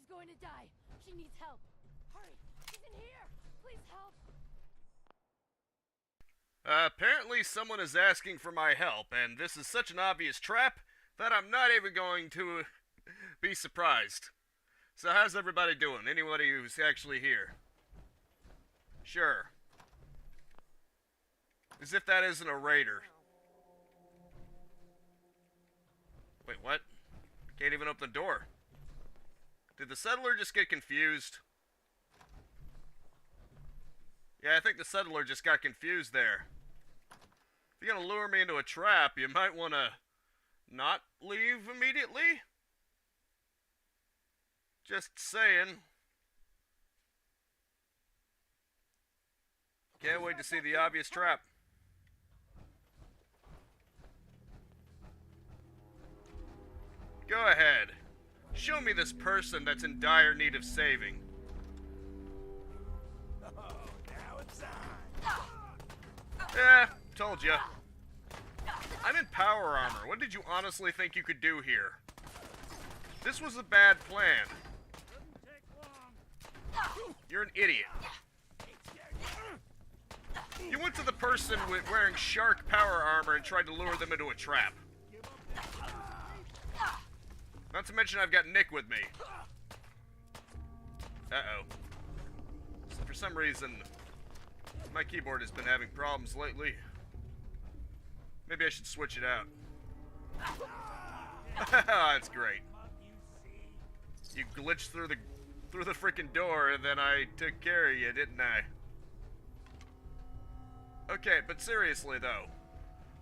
going to die. She needs help. Hurry, she's in here. Please help. Apparently someone is asking for my help, and this is such an obvious trap that I'm not even going to be surprised. So how's everybody doing? Anybody who's actually here? Sure. As if that isn't a raider. Wait, what? Can't even open the door. Did the settler just get confused? Yeah, I think the settler just got confused there. If you're gonna lure me into a trap, you might want to not leave immediately. Just saying. Can't wait to see the obvious trap. Go ahead. Show me this person that's in dire need of saving. Oh, now it's on. Eh, told ya. I'm in power armor. What did you honestly think you could do here? This was a bad plan. You're an idiot. You went to the person wearing shark power armor and tried to lure them into a trap. Not to mention I've got Nick with me. Uh-oh. So for some reason, my keyboard has been having problems lately. Maybe I should switch it out. That's great. You glitched through the freaking door, and then I took care of you, didn't I? Okay, but seriously though,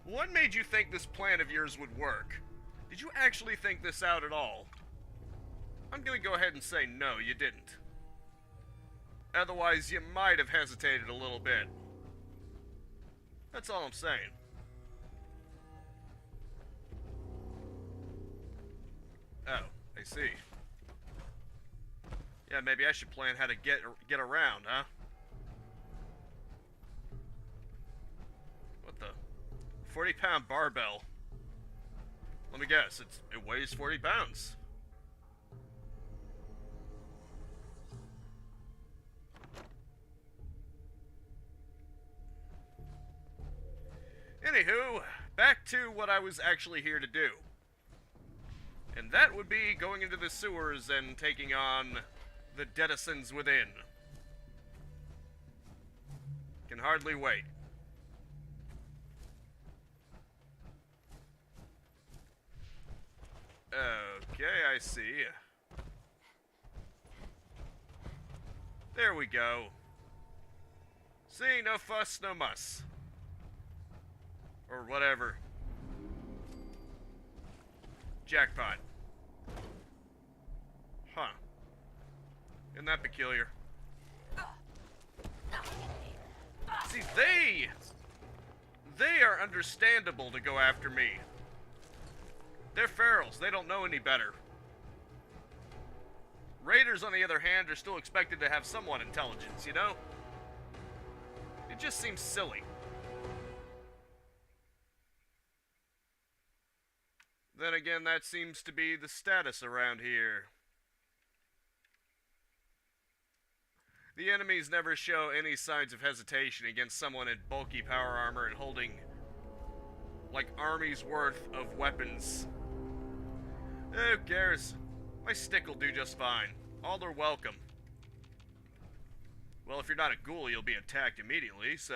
what made you think this plan of yours would work? Did you actually think this out at all? I'm gonna go ahead and say no, you didn't. Otherwise, you might have hesitated a little bit. That's all I'm saying. Oh, I see. Yeah, maybe I should plan how to get around, huh? What the? 40-pound barbell. Let me guess, it weighs 40 pounds. Anywho, back to what I was actually here to do. And that would be going into the sewers and taking on the denizens within. Can hardly wait. Okay, I see. There we go. See, no fuss, no muss. Or whatever. Jackpot. Huh. Isn't that peculiar? See, they are understandable to go after me. They're ferals. They don't know any better. Raiders, on the other hand, are still expected to have somewhat intelligence, you know? It just seems silly. Then again, that seems to be the status around here. The enemies never show any signs of hesitation against someone in bulky power armor and holding, like, armies worth of weapons. Who cares? My stick will do just fine. All are welcome. Well, if you're not a ghoul, you'll be attacked immediately, so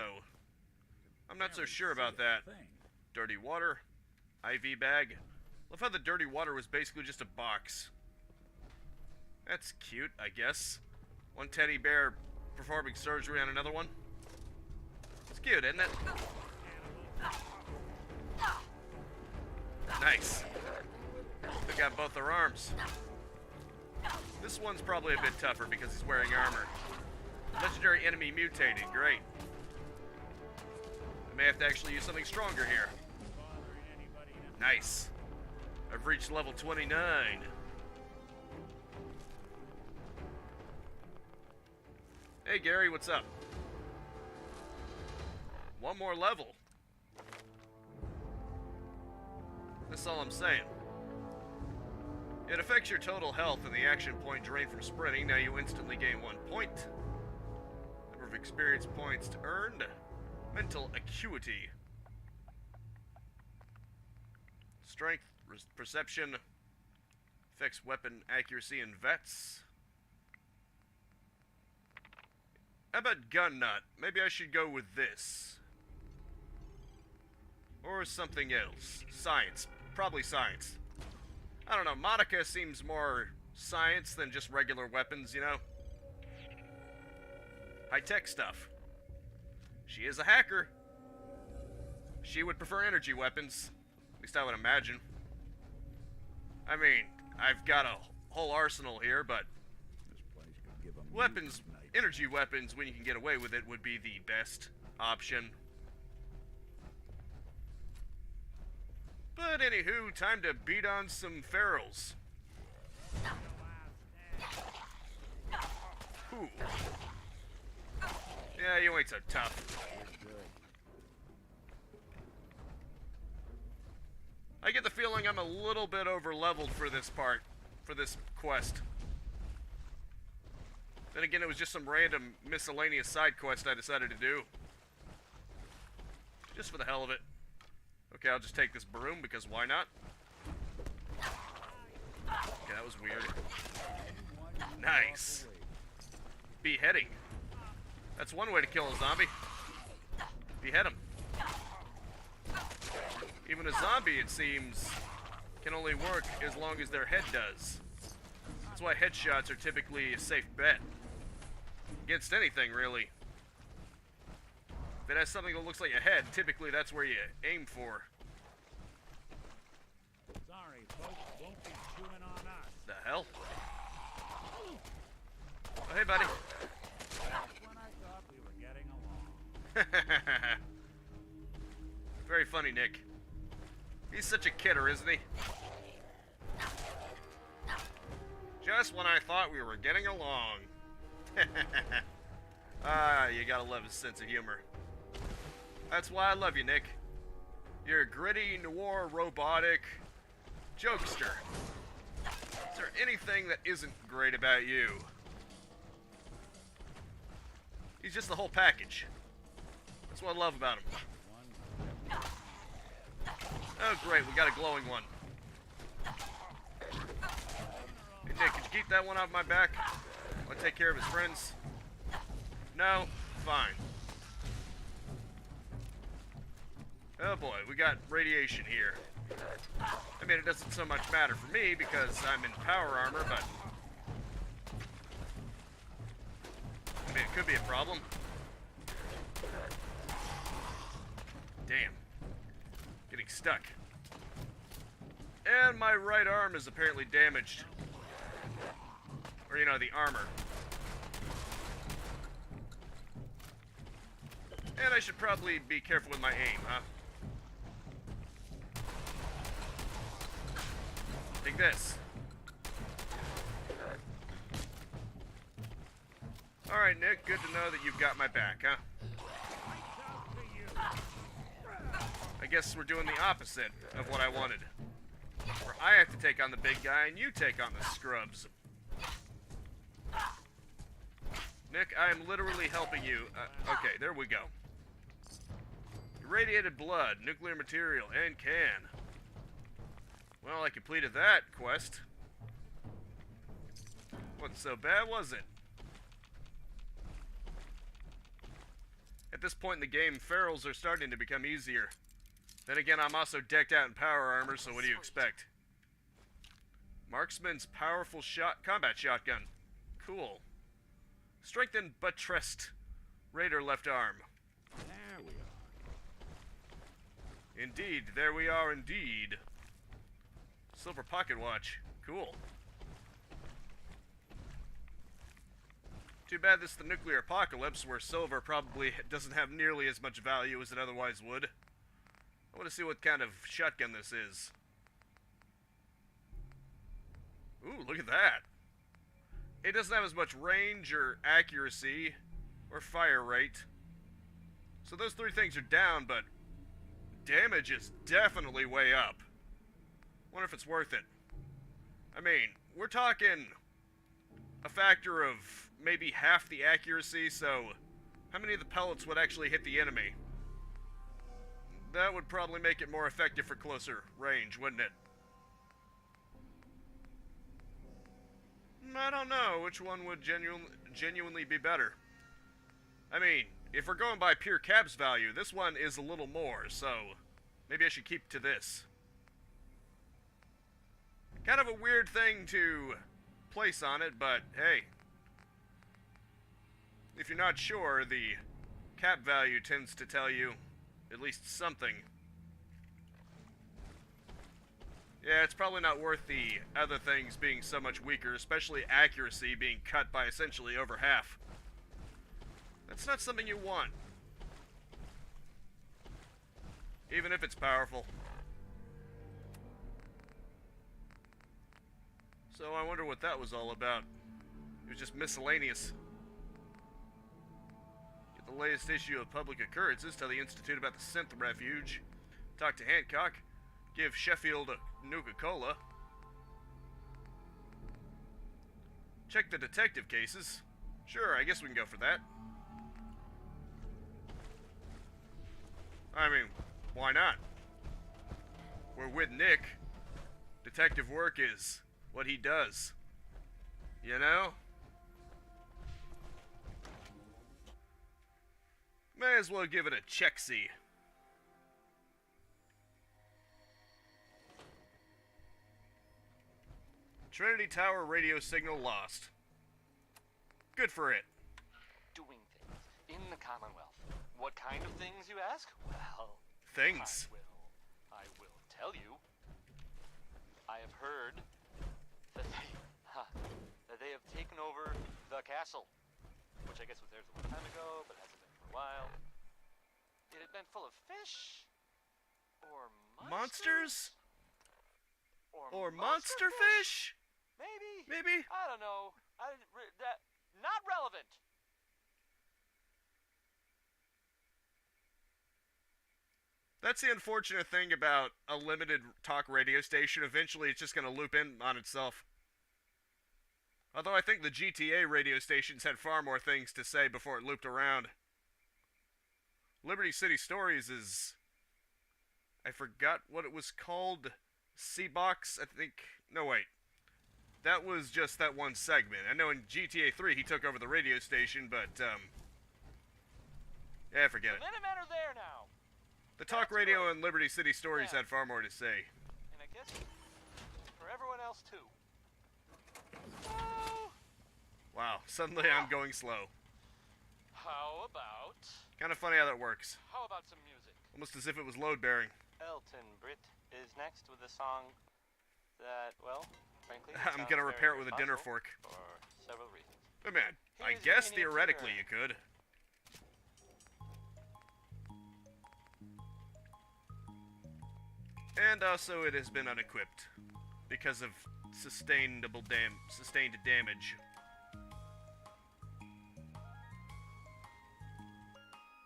I'm not so sure about that. Dirty water, IV bag. Love how the dirty water was basically just a box. That's cute, I guess. One teddy bear performing surgery on another one. It's cute, isn't it? Nice. Took out both their arms. This one's probably a bit tougher because he's wearing armor. Legendary enemy mutated, great. I may have to actually use something stronger here. Nice. I've reached level 29. Hey Gary, what's up? One more level. That's all I'm saying. It affects your total health and the action point drained from sprinting. Now you instantly gain 1 point. Number of experience points earned. Mental acuity. Strength, perception. Affects weapon accuracy and vets. How about gun nut? Maybe I should go with this. Or something else. Science. Probably science. I don't know, Monica seems more science than just regular weapons, you know? High-tech stuff. She is a hacker. She would prefer energy weapons. At least I would imagine. I mean, I've got a whole arsenal here, but weapons, energy weapons, when you can get away with it, would be the best option. But anywho, time to beat on some ferals. Ooh. Yeah, you ain't so tough. I get the feeling I'm a little bit over-leveled for this part, for this quest. Then again, it was just some random miscellaneous side quest I decided to do. Just for the hell of it. Okay, I'll just take this broom, because why not? Okay, that was weird. Nice. Beheading. That's one way to kill a zombie. Behead him. Even a zombie, it seems, can only work as long as their head does. That's why headshots are typically a safe bet. Against anything, really. If it has something that looks like a head, typically that's where you aim for. Sorry, folks, won't be chewing on us. The hell? Oh, hey, buddy. That's when I thought we were getting along. Very funny, Nick. He's such a kidder, isn't he? Just when I thought we were getting along. Ah, you gotta love his sense of humor. That's why I love you, Nick. You're a gritty, noir, robotic jokester. Is there anything that isn't great about you? He's just the whole package. That's what I love about him. Oh, great, we got a glowing one. Hey, Nick, could you keep that one off my back? I'll take care of his friends. No? Fine. Oh boy, we got radiation here. I mean, it doesn't so much matter for me because I'm in power armor, but... I mean, it could be a problem. Damn. Getting stuck. And my right arm is apparently damaged. Or, you know, the armor. And I should probably be careful with my aim, huh? Take this. Alright, Nick, good to know that you've got my back, huh? I guess we're doing the opposite of what I wanted. Where I have to take on the big guy and you take on the scrubs. Nick, I am literally helping you. Okay, there we go. Irradiated blood, nuclear material, and can. Well, I completed that quest. Wasn't so bad, was it? At this point in the game, ferals are starting to become easier. Then again, I'm also decked out in power armor, so what do you expect? Marksman's powerful combat shotgun. Cool. Strengthened buttressed raider left arm. There we are. Indeed, there we are indeed. Silver pocket watch. Cool. Too bad this is the nuclear apocalypse, where silver probably doesn't have nearly as much value as it otherwise would. I want to see what kind of shotgun this is. Ooh, look at that. It doesn't have as much range or accuracy or fire rate. So those three things are down, but damage is definitely way up. Wonder if it's worth it. I mean, we're talking a factor of maybe half the accuracy, so how many of the pellets would actually hit the enemy? That would probably make it more effective for closer range, wouldn't it? I don't know which one would genuinely be better. I mean, if we're going by pure caps value, this one is a little more, so maybe I should keep to this. Kind of a weird thing to place on it, but hey. If you're not sure, the cap value tends to tell you at least something. Yeah, it's probably not worth the other things being so much weaker, especially accuracy being cut by essentially over half. That's not something you want. Even if it's powerful. So I wonder what that was all about. It was just miscellaneous. Get the latest issue of Public Occurrences, tell the Institute about the Synth Refuge, talk to Hancock, give Sheffield a Nuka-Cola, check the detective cases. Sure, I guess we can go for that. I mean, why not? We're with Nick. Detective work is what he does. You know? May as well give it a check-see. Trinity Tower radio signal lost. Good for it. Doing things in the Commonwealth. What kind of things, you ask? Well, Things. I will tell you. I have heard that they have taken over the castle, which I guess was theirs a long time ago, but hasn't been for a while. It had been full of fish, or Monsters? Or monster monster fish? Maybe. Maybe? I don't know. Not relevant. That's the unfortunate thing about a limited talk radio station. Eventually it's just going to loop in on itself. Although I think the GTA radio stations had far more things to say before it looped around. Liberty City Stories is... I forgot what it was called. C-Box, I think... No, wait. That was just that one segment. I know in GTA 3 he took over the radio station, but, yeah, forget it. The Minutemen are there now. The talk radio and Liberty City Stories had far more to say. And I guess for everyone else, too. Oh. Wow, suddenly I'm going slow. How about... Kind of funny how that works. How about some music? Almost as if it was load-bearing. Elton Britt is next with a song that, well, frankly... I'm gonna repair it with a dinner fork. For several reasons. But man, I Here's guess your theoretically you miniature. could. And also it has been unequipped because of sustained damage.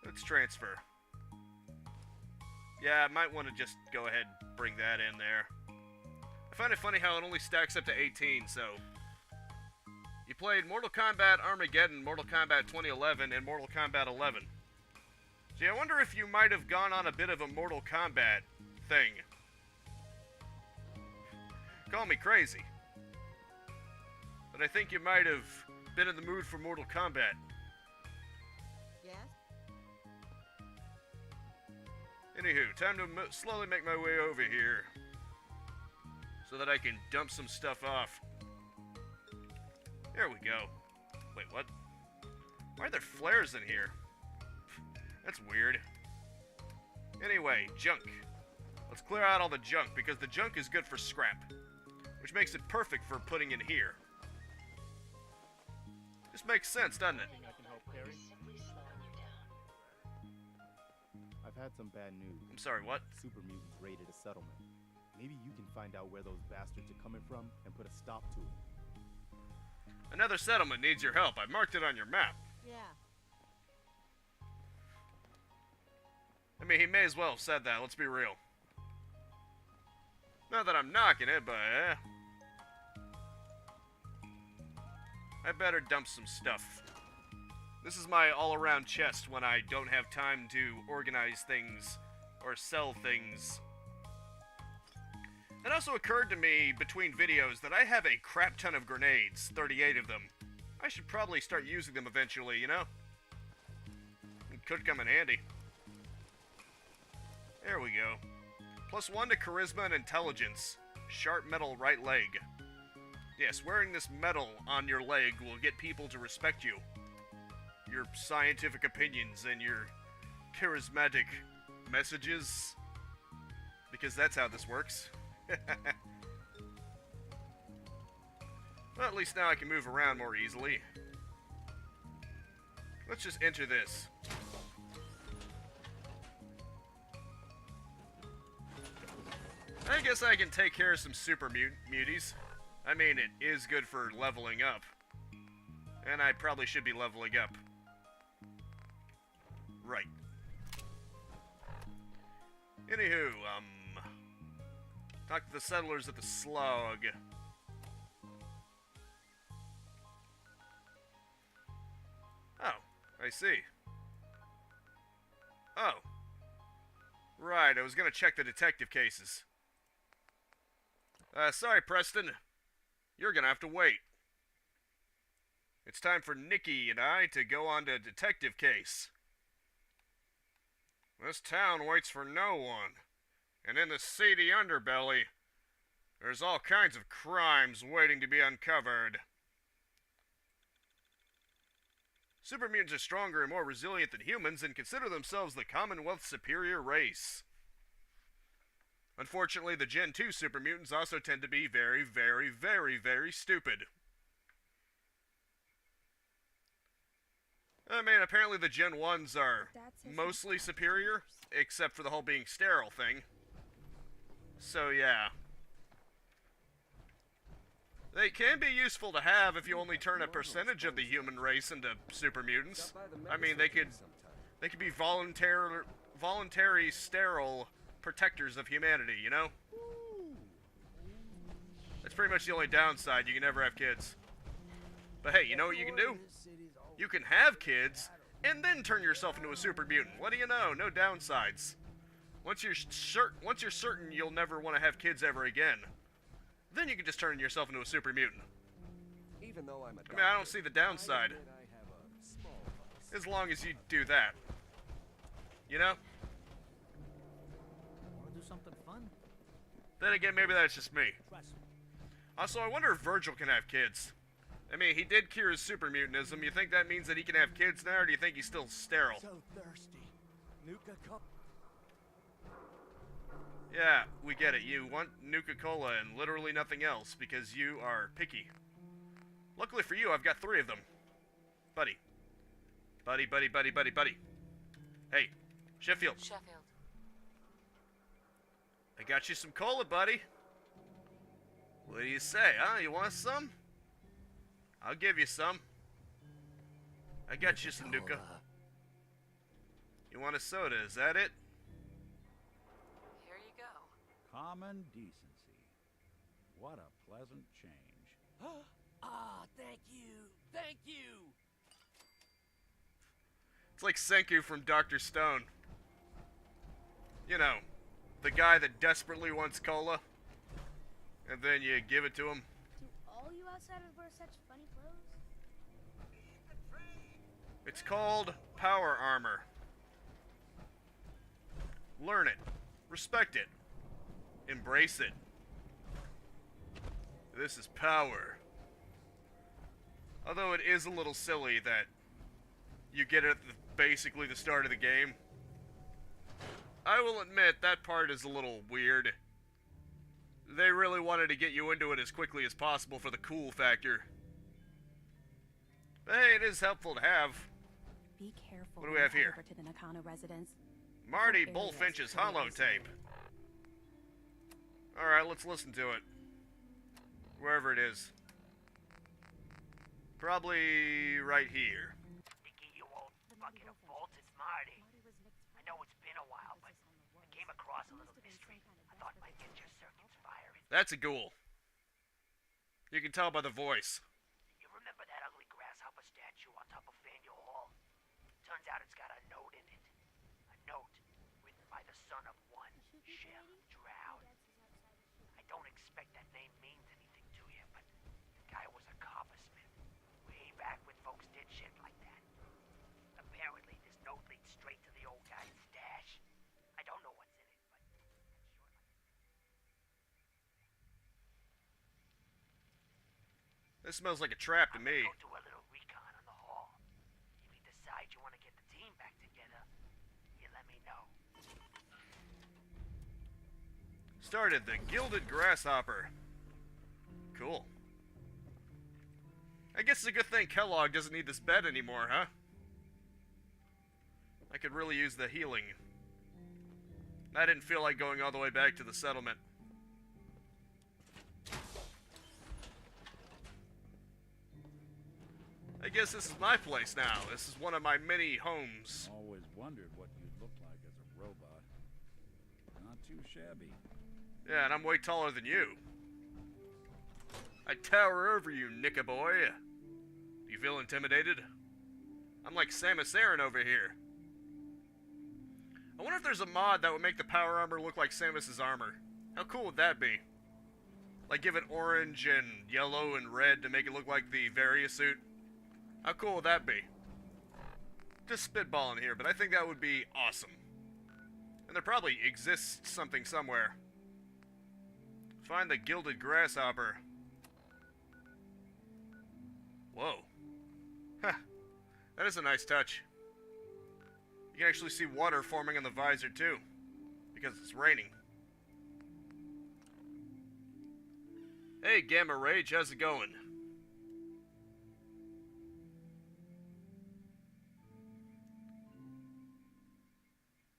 Let's transfer. Yeah, I might want to just go ahead and bring that in there. I find it funny how it only stacks up to 18, so... You played Mortal Kombat Armageddon, Mortal Kombat 2011, and Mortal Kombat 11. See, I wonder if you might have gone on a bit of a Mortal Kombat thing. Call me crazy. But I think you might have been in the mood for Mortal Kombat. Yes? Anywho, time to slowly make my way over here. So that I can dump some stuff off. There we go. Wait, what? Why are there flares in here? That's weird. Anyway, junk. Let's clear out all the junk, because the junk is good for scrap. Which makes it perfect for putting in here. Just makes sense, doesn't it? I can help Perry? I've had some bad news. I'm sorry, what? Super mutants raided a settlement. Maybe you can find out where those bastards are coming from and put a stop to it. Another settlement needs your help. I marked it on your map. Yeah. I mean, he may as well have said that, let's be real. Not that I'm knocking it, but... I better dump some stuff. This is my all-around chest when I don't have time to organize things or sell things. It also occurred to me between videos that I have a crap ton of grenades, 38 of them. I should probably start using them eventually, you know? It could come in handy. There we go. +1 to charisma and intelligence. Sharp metal right leg. Yes, wearing this metal on your leg will get people to respect you. Your scientific opinions and your charismatic messages. Because that's how this works. Well, at least now I can move around more easily. Let's just enter this. I guess I can take care of some super muties. I mean, it is good for leveling up. And I probably should be leveling up. Right. Anywho, talk to the settlers at the Slug. Oh, I see. Oh. Right, I was gonna check the detective cases. Sorry, Preston. You're gonna have to wait. It's time for Nikki and I to go on to a detective case. This town waits for no one. And in the seedy underbelly, there's all kinds of crimes waiting to be uncovered. Super mutants are stronger and more resilient than humans and consider themselves the Commonwealth's superior race. Unfortunately, the Gen 2 super mutants also tend to be very, very, very, very stupid. I mean, apparently the Gen 1s are mostly superior, except for the whole being sterile thing. So, yeah. They can be useful to have if you only turn a percentage of the human race into super mutants. I mean, they could be voluntary sterile protectors of humanity, you know? That's pretty much the only downside. You can never have kids. But hey, you know what you can do? You can have kids and then turn yourself into a super mutant. What do you know? No downsides. Once you're certain you'll never want to have kids ever again, then you can just turn yourself into a super mutant. Even though I'm a I mean, I don't see the downside. As long as you do that. You know? Want to do something fun? Then again, maybe that's just me. Also, I wonder if Virgil can have kids. I mean, he did cure his super mutantism. You think that means that he can have kids now, or do you think he's still sterile? So thirsty. Nuka-Cola. Yeah, we get it. You want Nuka-Cola and literally nothing else because you are picky. Luckily for you, I've got 3 of them. Buddy. Buddy, buddy, buddy, buddy, buddy. Hey, Sheffield. Sheffield. I got you some cola, buddy. What do you say, huh? You want some? I'll give you some. I got you some Nuka. You want a soda, is that it? Here you go. Common decency. What a pleasant change. Ah, thank you. Thank you. It's like Senku from Dr. Stone. You know, the guy that desperately wants cola, and then you give it to him. Do all you outsiders wear such funny clothes? It's called power armor. Learn it. Respect it. Embrace it. This is power. Although it is a little silly that you get it at basically the start of the game. I will admit that part is a little weird. They really wanted to get you into it as quickly as possible for the cool factor. But hey, it is helpful to have. Be careful. What do we have here? Over to the Nakano residence. Marty Bullfinch's holotape. Alright, let's listen to it. Wherever it is. Probably right here. Nikki, you old fucking vault, it's Marty. I know it's been a while, but I came across a little mystery. I thought might get your circuits firing. That's a ghoul. You can tell by the voice. You remember that ugly son of one, Chef Drow. I don't expect that name means anything to you, but the guy was a coppersmith. Way back when folks did shit like that. Apparently, this note leads straight to the old guy's stash. I don't know what's in it, but it's sure like... This smells like a trap to me. Go do a little recon on the hall. If you decide you want to get the team back together, you let me know. Started the Gilded Grasshopper. Cool. I guess it's a good thing Kellogg doesn't need this bed anymore, huh? I could really use the healing. I didn't feel like going all the way back to the settlement. I guess this is my place now. This is one of my many homes. Always wondered what you'd look like as a robot. Not too shabby. Yeah, and I'm way taller than you. I tower over you, Nicka boy. Do you feel intimidated? I'm like Samus Aran over here. I wonder if there's a mod that would make the power armor look like Samus's armor. How cool would that be? Like give it orange and yellow and red to make it look like the Varia suit. How cool would that be? Just spitballing here, but I think that would be awesome. And there probably exists something somewhere. Find the Gilded Grasshopper. Whoa. Huh. That is a nice touch. You can actually see water forming on the visor too, because it's raining. Hey, Gamma Rage, how's it going?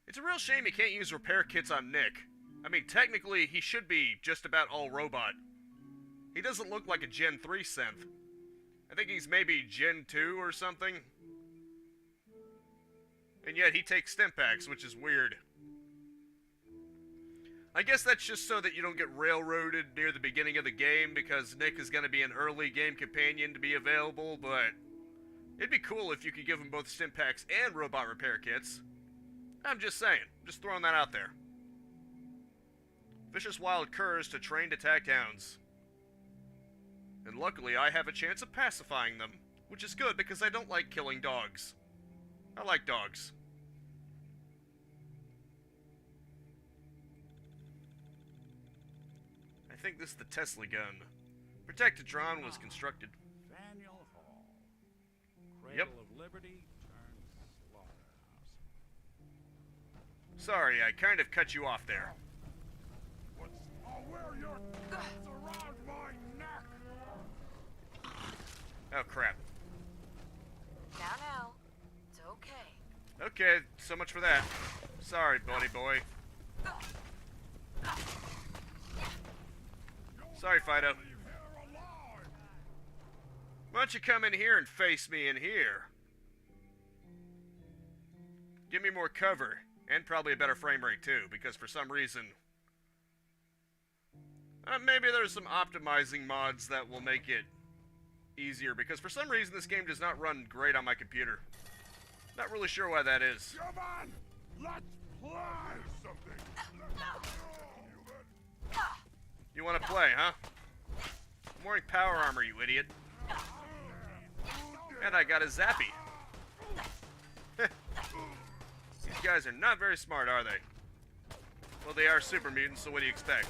It's a real shame he can't use repair kits on Nick. I mean, technically, he should be just about all robot. He doesn't look like a Gen 3 synth. I think he's maybe Gen 2 or something. And yet he takes Stimpaks, which is weird. I guess that's just so that you don't get railroaded near the beginning of the game, because Nick is going to be an early game companion to be available, but it'd be cool if you could give him both Stimpaks and robot repair kits. I'm just saying. Just throwing that out there. Vicious wild curs to trained attacked hounds. And luckily I have a chance of pacifying them, which is good because I don't like killing dogs. I like dogs. I think this is the Tesla gun. Protectatron was constructed. Faneuil Hall. Yep. Cradle of Liberty turned slaughterhouse. Sorry, I kind of cut you off there. I'll wear your guts around my neck. Oh, crap. Now, it's okay. Okay, so much for that. Sorry, buddy boy. Sorry, Fido. Why don't you come in here and face me in here? Give me more cover, and probably a better frame rate too, because for some reason... maybe there's some optimizing mods that will make it easier, because for some reason this game does not run great on my computer. Not really sure why that is. Come on! Let's play something! You want to play, huh? I'm wearing power armor, you idiot. And I got a zappy. These guys are not very smart, are they? Well, they are super mutants, so what do you expect?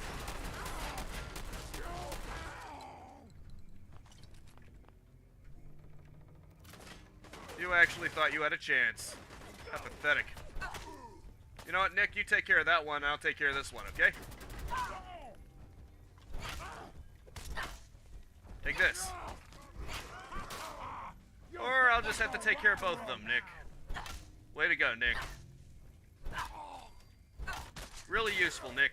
You actually thought you had a chance. How pathetic. You know what, Nick? You take care of that one, I'll take care of this one, okay? Take this. Or I'll just have to take care of both of them, Nick. Way to go, Nick. Really useful, Nick.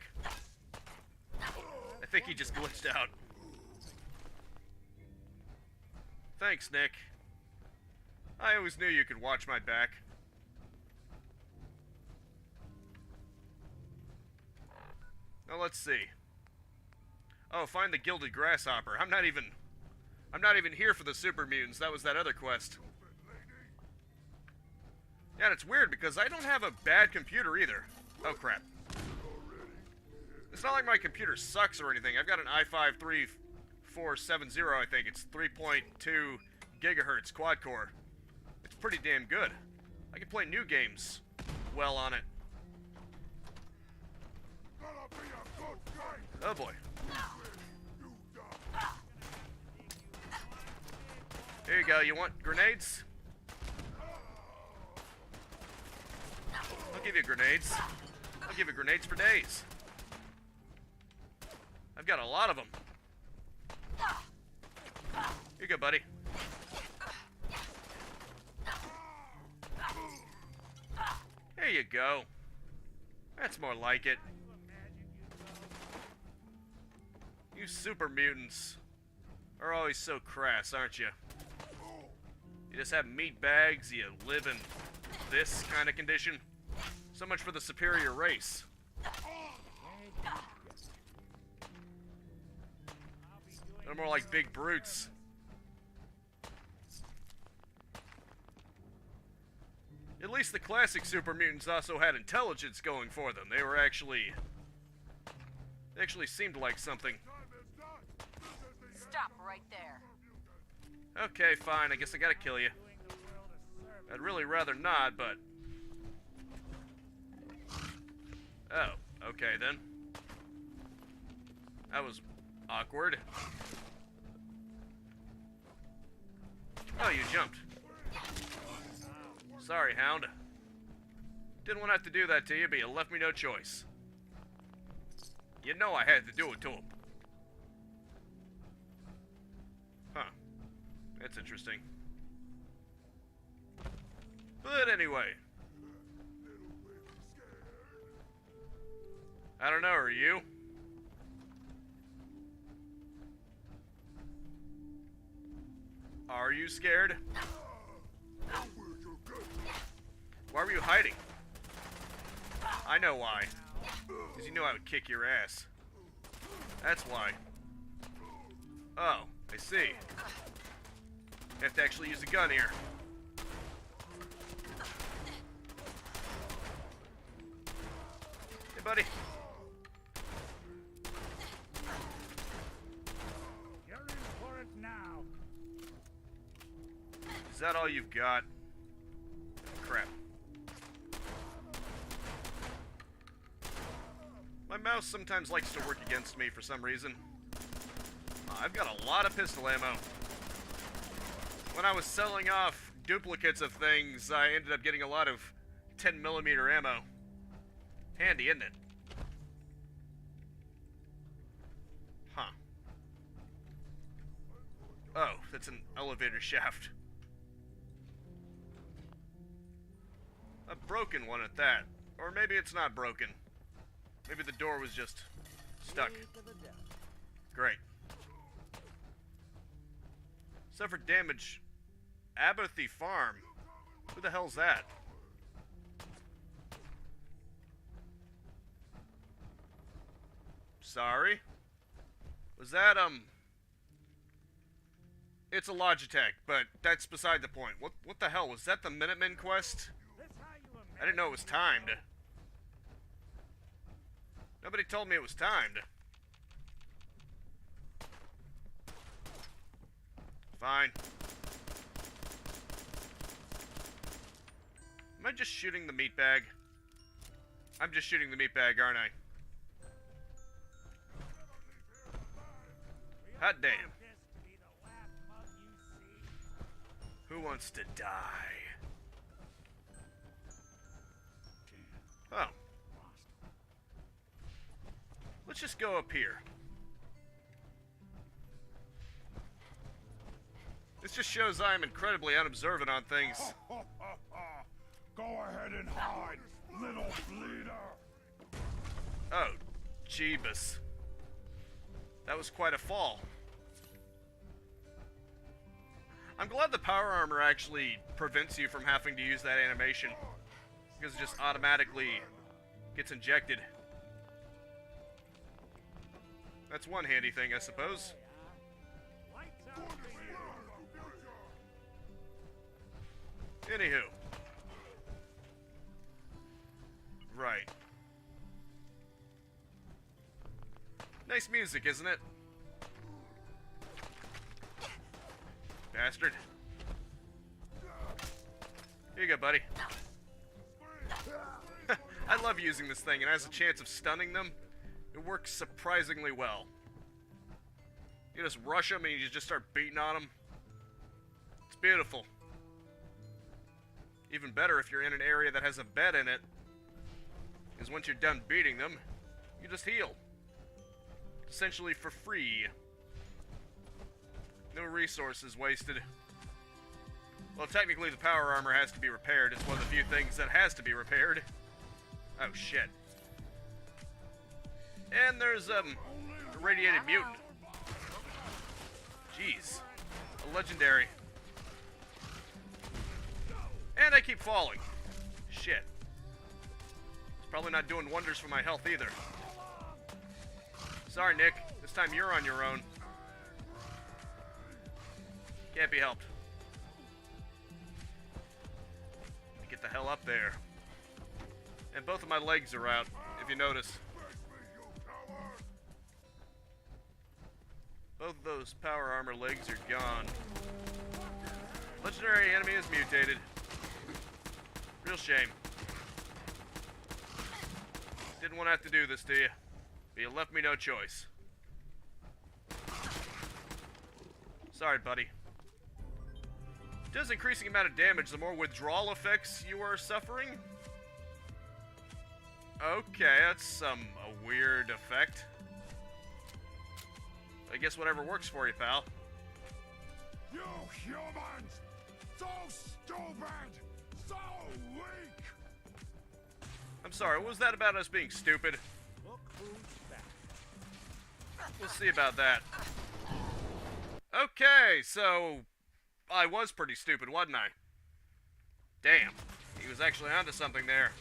I think he just glitched out. Thanks, Nick. I always knew you could watch my back. Now let's see. Oh, find the Gilded Grasshopper. I'm not even here for the super mutants. That was that other quest. Yeah, and it's weird because I don't have a bad computer either. Oh crap. It's not like my computer sucks or anything. I've got an i5 3470, I think. It's 3.2 gigahertz quad core. It's pretty damn good. I can play new games well on it. Oh boy. Here you go. You want grenades? I'll give you grenades. I'll give you grenades for days. I've got a lot of them. Here you go, buddy. There you go. That's more like it. You super mutants are always so crass, aren't you? You just have meat bags, you live in this kind of condition. So much for the superior race. They're more like big brutes. At least the classic super mutants also had intelligence going for them. They actually seemed like something. Stop right there. Okay, fine. I guess I gotta kill you. I'd really rather not, but... Oh, okay then. That was awkward. Oh, you jumped. Sorry, Hound. Didn't want to have to do that to you, but you left me no choice. You know I had to do it to him. Huh. That's interesting. But anyway. I don't know, are you? Are you scared? Why were you hiding? I know why. Because you knew I would kick your ass. That's why. Oh, I see. You have to actually use a gun here. Hey, buddy. You're in for it now. Is that all you've got? Crap. My mouse sometimes likes to work against me for some reason. I've got a lot of pistol ammo. When I was selling off duplicates of things, I ended up getting a lot of 10mm ammo. Handy, isn't it? Huh. Oh, that's an elevator shaft. A broken one at that. Or maybe it's not broken. Maybe the door was just stuck. Great. Suffered damage. Abathy Farm. Who the hell's that? Sorry? Was that, It's a Logitech, but that's beside the point. What the hell? Was that the Minutemen quest? I didn't know it was timed. Nobody told me it was timed. Fine. Am I just shooting the meat bag? I'm just shooting the meat bag, aren't I? Hot damn. Who wants to die? Oh. Let's just go up here. This just shows I am incredibly unobservant on things. Go ahead and hide, little bleeder. Oh, Jeebus. That was quite a fall. I'm glad the power armor actually prevents you from having to use that animation, because it just automatically gets injected. That's one handy thing, I suppose. Anywho. Right. Nice music, isn't it? Bastard. Here you go, buddy. I love using this thing. It has a chance of stunning them. It works surprisingly well. You just rush them and you just start beating on them. It's beautiful. Even better if you're in an area that has a bed in it, because once you're done beating them, you just heal. Essentially for free. No resources wasted. Well, technically the power armor has to be repaired. It's one of the few things that has to be repaired. Oh, shit. And there's, a radiated mutant. Jeez. A legendary. And I keep falling. Shit. It's probably not doing wonders for my health either. Sorry, Nick. This time you're on your own. Can't be helped. Let me get the hell up there. And both of my legs are out, if you notice. Both of those power armor legs are gone. Legendary enemy is mutated. Real shame. Didn't want to have to do this to you, but you left me no choice. Sorry, buddy. Does increasing amount of damage the more withdrawal effects you are suffering? Okay, that's a weird effect. I guess whatever works for you, pal. You humans! So stupid! So weak! I'm sorry, what was that about us being stupid? Look who's back. We'll see about that. Okay, so I was pretty stupid, wasn't I? Damn, he was actually onto something there.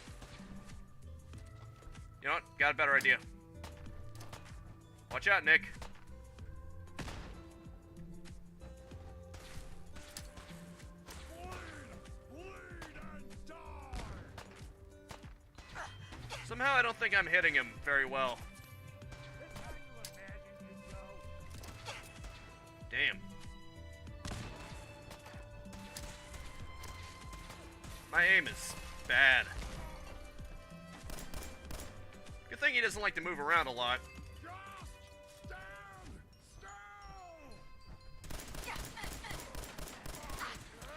You know what? Got a better idea. Watch out, Nick. Somehow I don't think I'm hitting him very well. Damn. My aim is bad. Good thing he doesn't like to move around a lot.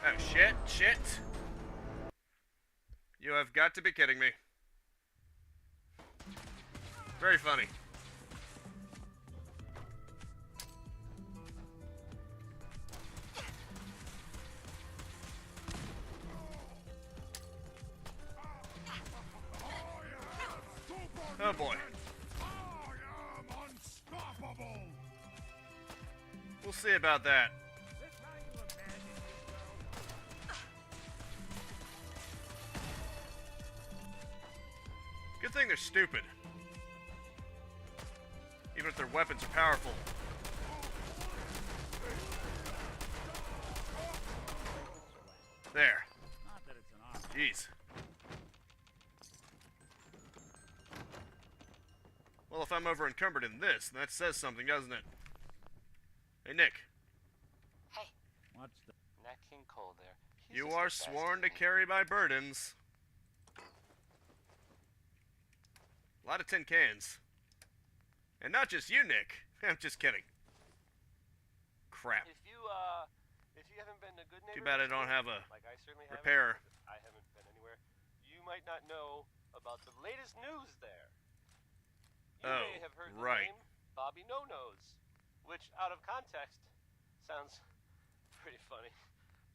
Oh, shit. You have got to be kidding me. Very funny. Oh boy. We'll see about that. Good thing they're stupid. Even if their weapons are powerful. There. Jeez. Well, if I'm over encumbered in this, then that says something, doesn't it? Hey, Nick. Hey. What's the... Nat King Cole there. He's You just are the best, sworn to isn't he? carry my burdens. A lot of tin cans. And not just you, Nick. I'm just kidding. Crap. If you haven't been to good Too bad I don't have a like I certainly repair. haven't, I haven't been anywhere. You might not know about the latest news there. You Oh, may have heard right. the name Bobby No Nose, which out of context sounds pretty funny.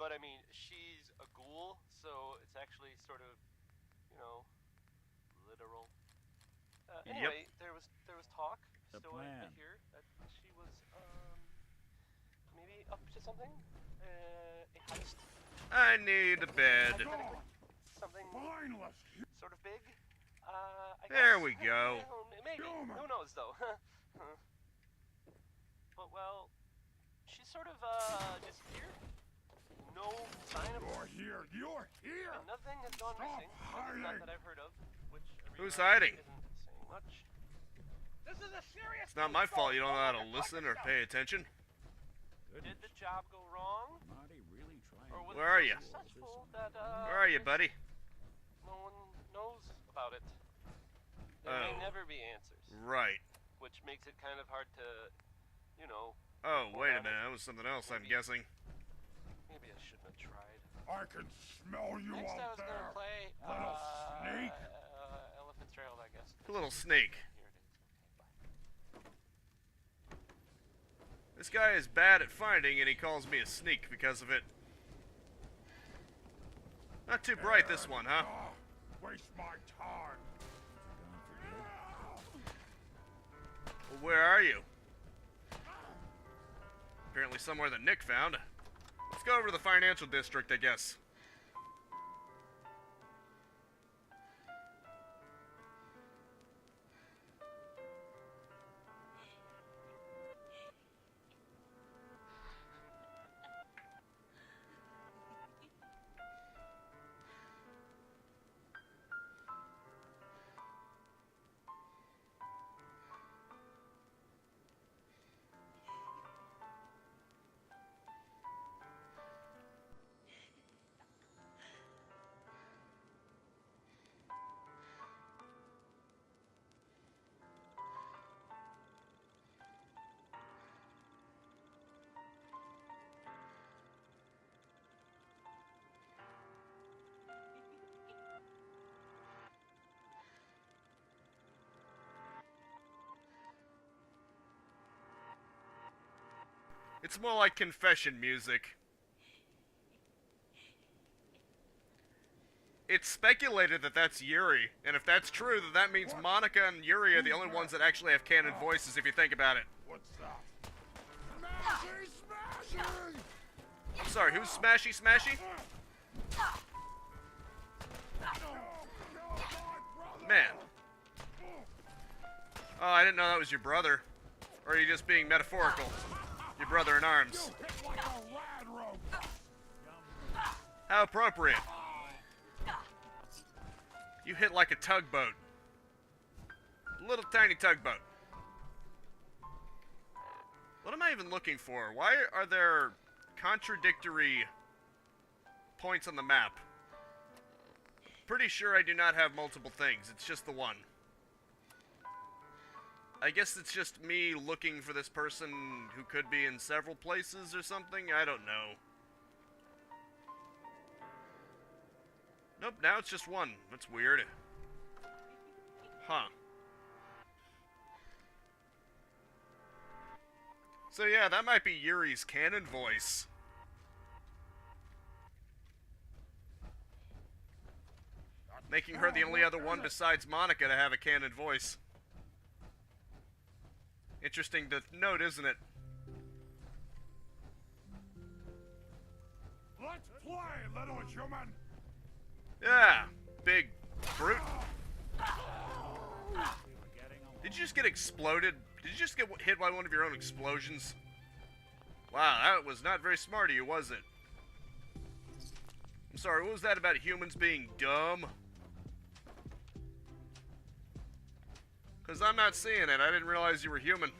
But I mean, she's a ghoul, so it's actually sort of, you know, literal. Anyway, there was talk. The So I plan. hear that she was maybe up to something. A heist. I need a bed. Hypothetically, something Mindless! sort of big. I There guess. we go. Well, maybe. Who knows, though? But well, she sort of disappeared. No sign of her. You're here! And nothing has gone Stop missing. Not hiding. that I've heard of. Which I Who's realize hiding? isn't saying much. This is a serious. It's not my fault you don't know how to listen or pay attention. Did the job go wrong? Marty really trying. Or was Where it are so you? successful that Where are you, buddy? no one knows about it? There Oh. may never be answers. Right. Which makes it kind of hard to, you know. Oh, wait a Well, minute. That was something else, I'm maybe- guessing. Maybe I shouldn't have tried. I can smell you Next I out was there. gonna play Little snake. Elephant Trail, I guess. A little snake. Here it is. Okay, bye. This guy is bad at finding, and he calls me a sneak because of it. Not too bright, this one, huh? Waste my time. Well, where are you? Apparently somewhere that Nick found. Let's go over to the financial district, I guess. It's more like confession music. It's speculated that that's Yuri, and if that's true, then that means Monica and Yuri are the only ones that actually have canon voices, if you think about it. What's that? Smashy, smashy! I'm sorry, who's Smashy Smashy? Man. Oh, I didn't know that was your brother. Or are you just being metaphorical? Your brother in arms. Like a rad rope. How appropriate. You hit like a tugboat. Little tiny tugboat. What am I even looking for? Why are there contradictory points on the map? Pretty sure I do not have multiple things. It's just the one. I guess it's just me looking for this person who could be in several places or something? I don't know. Nope, now it's just one. That's weird. Huh. So yeah, that might be Yuri's canon voice. Making her the only other one besides Monica to have a canon voice. Interesting to note, isn't it? Let's play, little human. Yeah, big brute. Did you just get exploded? Did you just get hit by one of your own explosions? Wow, that was not very smart of you, was it? I'm sorry, what was that about humans being dumb? Because I'm not seeing it. I didn't realize you were human.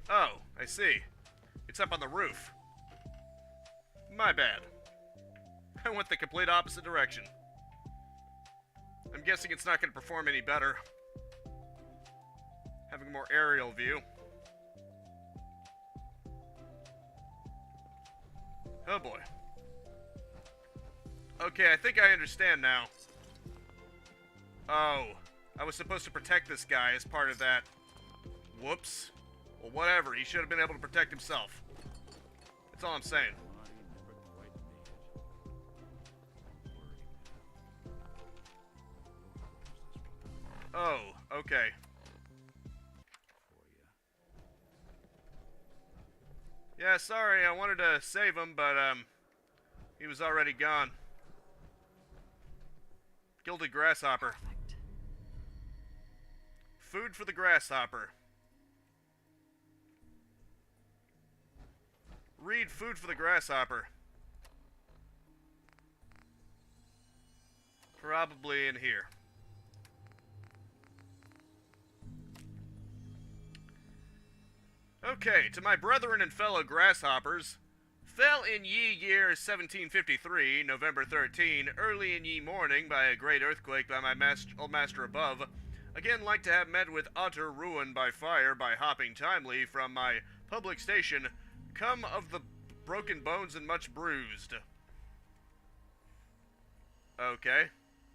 Oh, I see. It's up on the roof. My bad. I went the complete opposite direction. I'm guessing it's not going to perform any better. Having a more aerial view. Oh boy. Okay, I think I understand now. Oh, I was supposed to protect this guy as part of that. Whoops. Well, whatever. He should have been able to protect himself. That's all I'm saying. Marty never quite made it. Oh, okay. Yeah, sorry. I wanted to save him, but, he was already gone. Gilded grasshopper. Food for the grasshopper. Read food for the grasshopper. Probably in here. Okay, to my brethren and fellow grasshoppers, fell in ye year 1753, November 13, early in ye morning, by a great earthquake by my old master above, again like to have met with utter ruin by fire, by hopping timely from my public station, come of the broken bones and much bruised. Okay,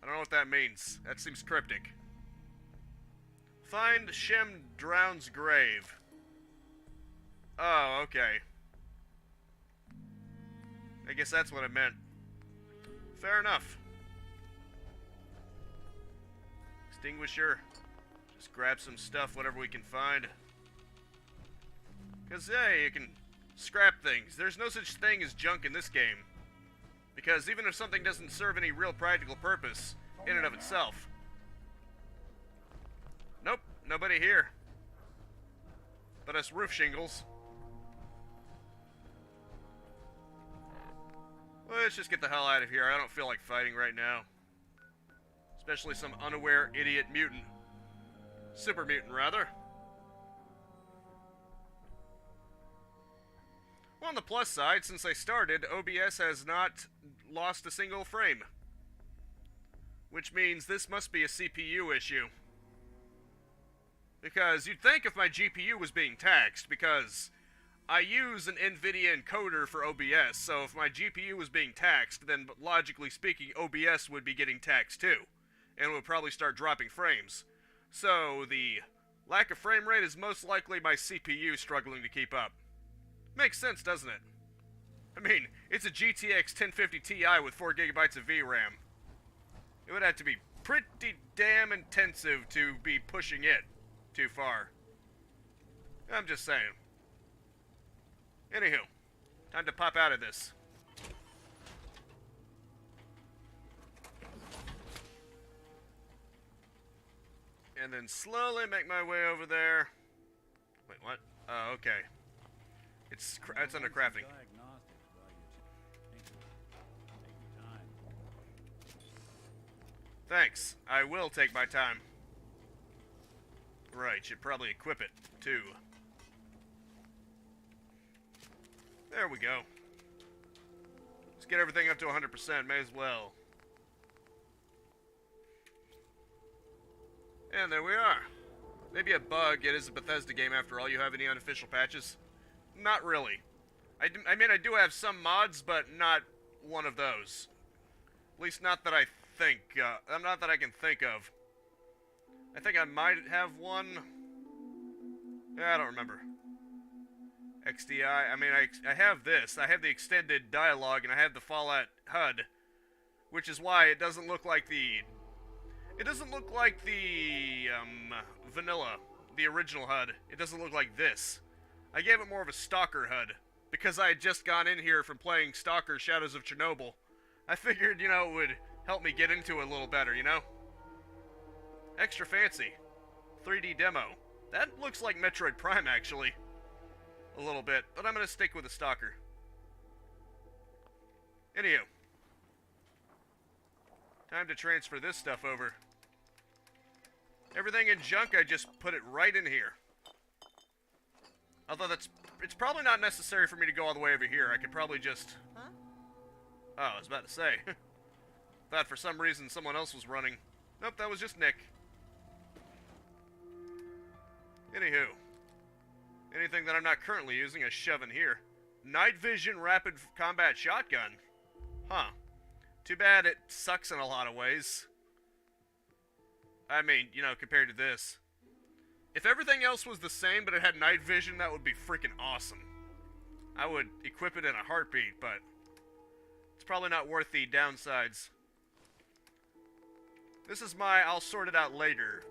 I don't know what that means. That seems cryptic. Find Shem Drown's grave. Oh, okay. I guess that's what it meant. Fair enough. Extinguisher. Just grab some stuff, whatever we can find. Because, hey, you can scrap things. There's no such thing as junk in this game. Because even if something doesn't serve any real practical purpose, in and of itself. Nope, nobody here. But us roof shingles. Let's just get the hell out of here. I don't feel like fighting right now. Especially some unaware idiot mutant. Super mutant, rather. Well, on the plus side, since I started, OBS has not lost a single frame. Which means this must be a CPU issue. Because you'd think if my GPU was being taxed, because I use an NVIDIA encoder for OBS, so if my GPU was being taxed, then logically speaking, OBS would be getting taxed too, and would probably start dropping frames. So the lack of frame rate is most likely my CPU struggling to keep up. Makes sense, doesn't it? I mean, it's a GTX 1050 Ti with 4 GB of VRAM. It would have to be pretty damn intensive to be pushing it too far. I'm just saying. Anywho, time to pop out of this. And then slowly make my way over there. Wait, what? Oh, okay. It's under crafting. Thanks. I will take my time. Right, should probably equip it, too. There we go. Let's get everything up to 100%, may as well. And there we are. Maybe a bug, it is a Bethesda game after all. You have any unofficial patches? Not really. I mean, I do have some mods, but not one of those. At least not that I think, not that I can think of. I think I might have one. Yeah, I don't remember. XDI, I mean, I have this. I have the extended dialogue, and I have the Fallout HUD. Which is why it doesn't look like the... It doesn't look like the, vanilla, the original HUD. It doesn't look like this. I gave it more of a Stalker HUD, because I had just gone in here from playing Stalker Shadows of Chernobyl. I figured, you know, it would help me get into it a little better, you know? Extra fancy. 3D demo. That looks like Metroid Prime, actually. A little bit, but I'm gonna stick with the Stalker. Anywho. Time to transfer this stuff over. Everything in junk, I just put it right in here. Although it's probably not necessary for me to go all the way over here. I could probably just... Huh? Oh, I was about to say. Thought for some reason someone else was running. Nope, that was just Nick. Anywho. Anything that I'm not currently using, I shove in here. Night Vision Rapid Combat Shotgun. Huh. Too bad it sucks in a lot of ways. I mean, you know, compared to this. If everything else was the same, but it had night vision, that would be freaking awesome. I would equip it in a heartbeat, but it's probably not worth the downsides. This is my I'll sort it out later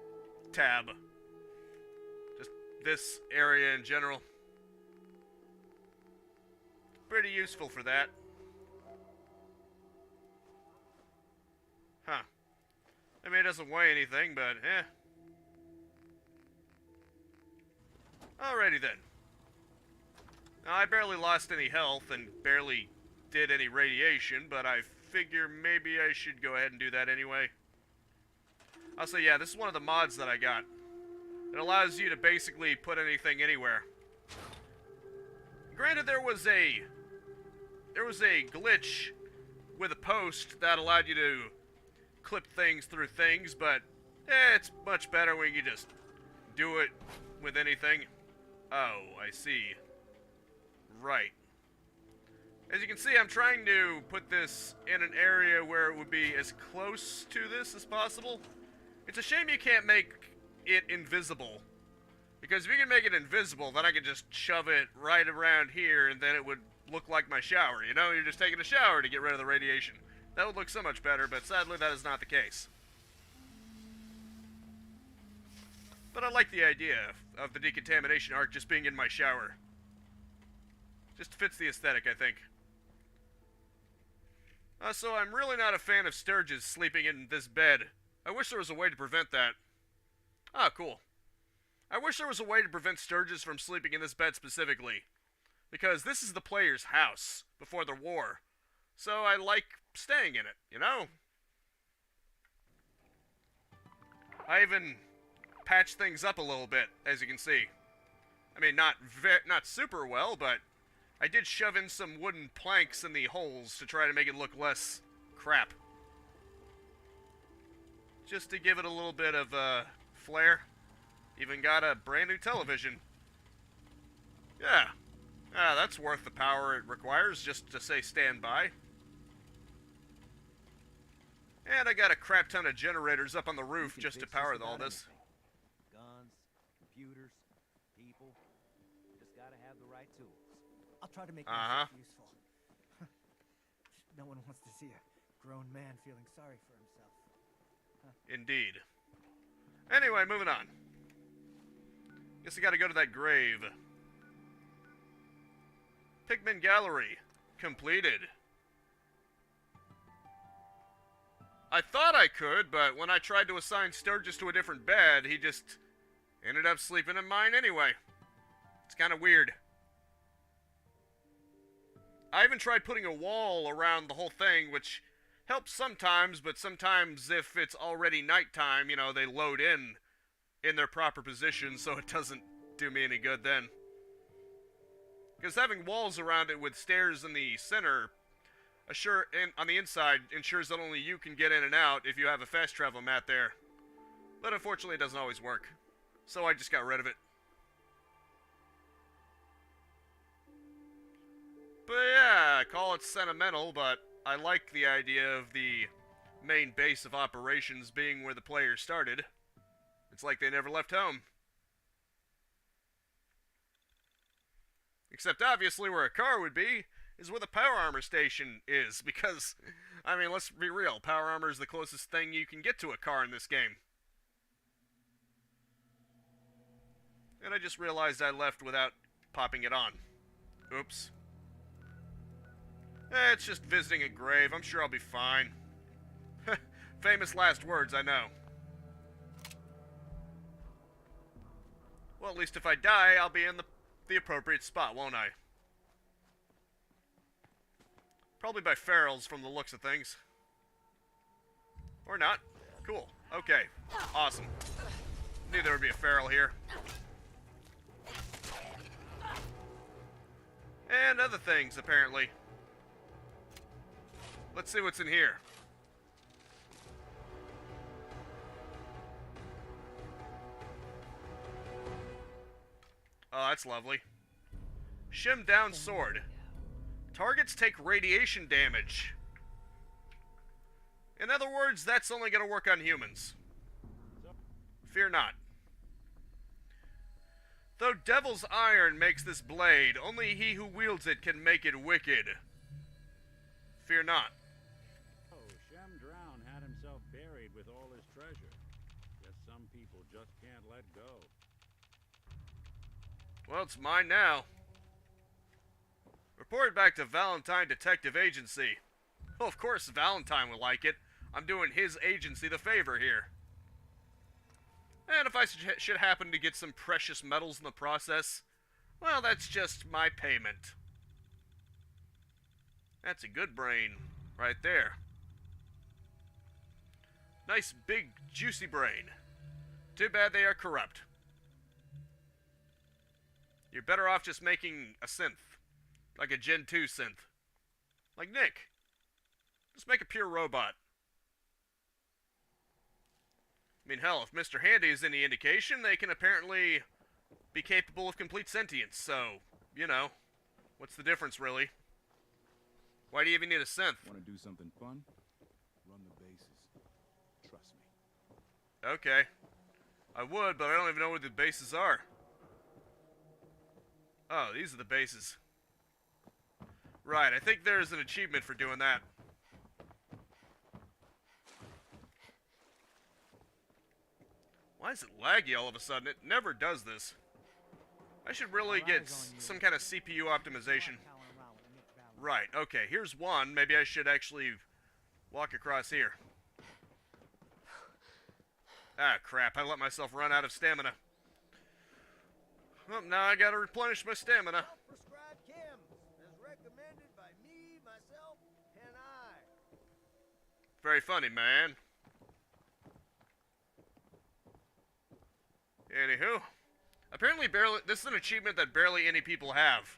tab. Just this area in general. Pretty useful for that. Huh. I mean, it doesn't weigh anything, but eh. Alrighty then. Now, I barely lost any health and barely did any radiation, but I figure maybe I should go ahead and do that anyway. Also, yeah, this is one of the mods that I got. It allows you to basically put anything anywhere. Granted, there was a glitch with a post that allowed you to clip things through things, but it's much better when you just do it with anything. Oh, I see. Right. As you can see, I'm trying to put this in an area where it would be as close to this as possible. It's a shame you can't make it invisible. Because if you can make it invisible, then I can just shove it right around here and then it would look like my shower. You know, you're just taking a shower to get rid of the radiation. That would look so much better, but sadly that is not the case. But I like the idea of the decontamination arc just being in my shower. Just fits the aesthetic, I think. So I'm really not a fan of Sturges sleeping in this bed. I wish there was a way to prevent that. Ah, cool. I wish there was a way to prevent Sturges from sleeping in this bed specifically. Because this is the player's house before the war. So I like staying in it, you know? I even patched things up a little bit, as you can see. I mean, not super well, but I did shove in some wooden planks in the holes to try to make it look less crap. Just to give it a little bit of flair. Even got a brand new television. Yeah. That's worth the power it requires just to say standby. And I got a crap ton of generators up on the roof just to power all this. Guns, computers, people. Just gotta have the right tools. I'll try to make myself useful. No one wants to see a grown man feeling sorry for himself. Indeed. Anyway, moving on. Guess I gotta go to that grave. Pigman Gallery. Completed. I thought I could, but when I tried to assign Sturgis to a different bed, he just ended up sleeping in mine anyway. It's kind of weird. I even tried putting a wall around the whole thing, which helps sometimes, but sometimes if it's already nighttime, you know, they load in their proper position, so it doesn't do me any good then. Because having walls around it with stairs in the center, on the inside, ensures that only you can get in and out if you have a fast travel mat there. But unfortunately, it doesn't always work. So I just got rid of it. But yeah, call it sentimental, but I like the idea of the main base of operations being where the players started. It's like they never left home. Except obviously where a car would be is where the power armor station is, because, I mean, let's be real, power armor is the closest thing you can get to a car in this game. And I just realized I left without popping it on. Oops. It's just visiting a grave. I'm sure I'll be fine. Famous last words, I know. Well, at least if I die, I'll be in the appropriate spot, won't I? Probably by ferals from the looks of things. Or not. Cool. Okay. Awesome. Knew there would be a feral here. And other things, apparently. Let's see what's in here. Oh, that's lovely. Shim down sword. Targets take radiation damage. In other words, that's only going to work on humans. Fear not. Though Devil's Iron makes this blade, only he who wields it can make it wicked. Fear not. Oh, Shem Drown had himself buried with all his treasure. Guess some people just can't let go. Well, it's mine now. Report back to Valentine Detective Agency. Well, of course Valentine will like it. I'm doing his agency the favor here. And if I should happen to get some precious metals in the process, well, that's just my payment. That's a good brain, right there. Nice, big, juicy brain. Too bad they are corrupt. You're better off just making a synth. Like a Gen 2 synth. Like Nick. Just make a pure robot. I mean, hell, if Mr. Handy is any indication, they can apparently be capable of complete sentience, so, you know, what's the difference, really? Why do you even need a synth? Want to do something fun? Run the bases. Trust me. Okay. I would, but I don't even know where the bases are. Oh, these are the bases. Right, I think there's an achievement for doing that. Why is it laggy all of a sudden? It never does this. I should really get some kind of CPU optimization. Right, okay, here's one. Maybe I should actually walk across here. Ah, crap, I let myself run out of stamina. Well, now I gotta replenish my stamina. Prescribed chems, as recommended by me, myself, and I. Very funny, man. Anywho, apparently this is an achievement that barely any people have.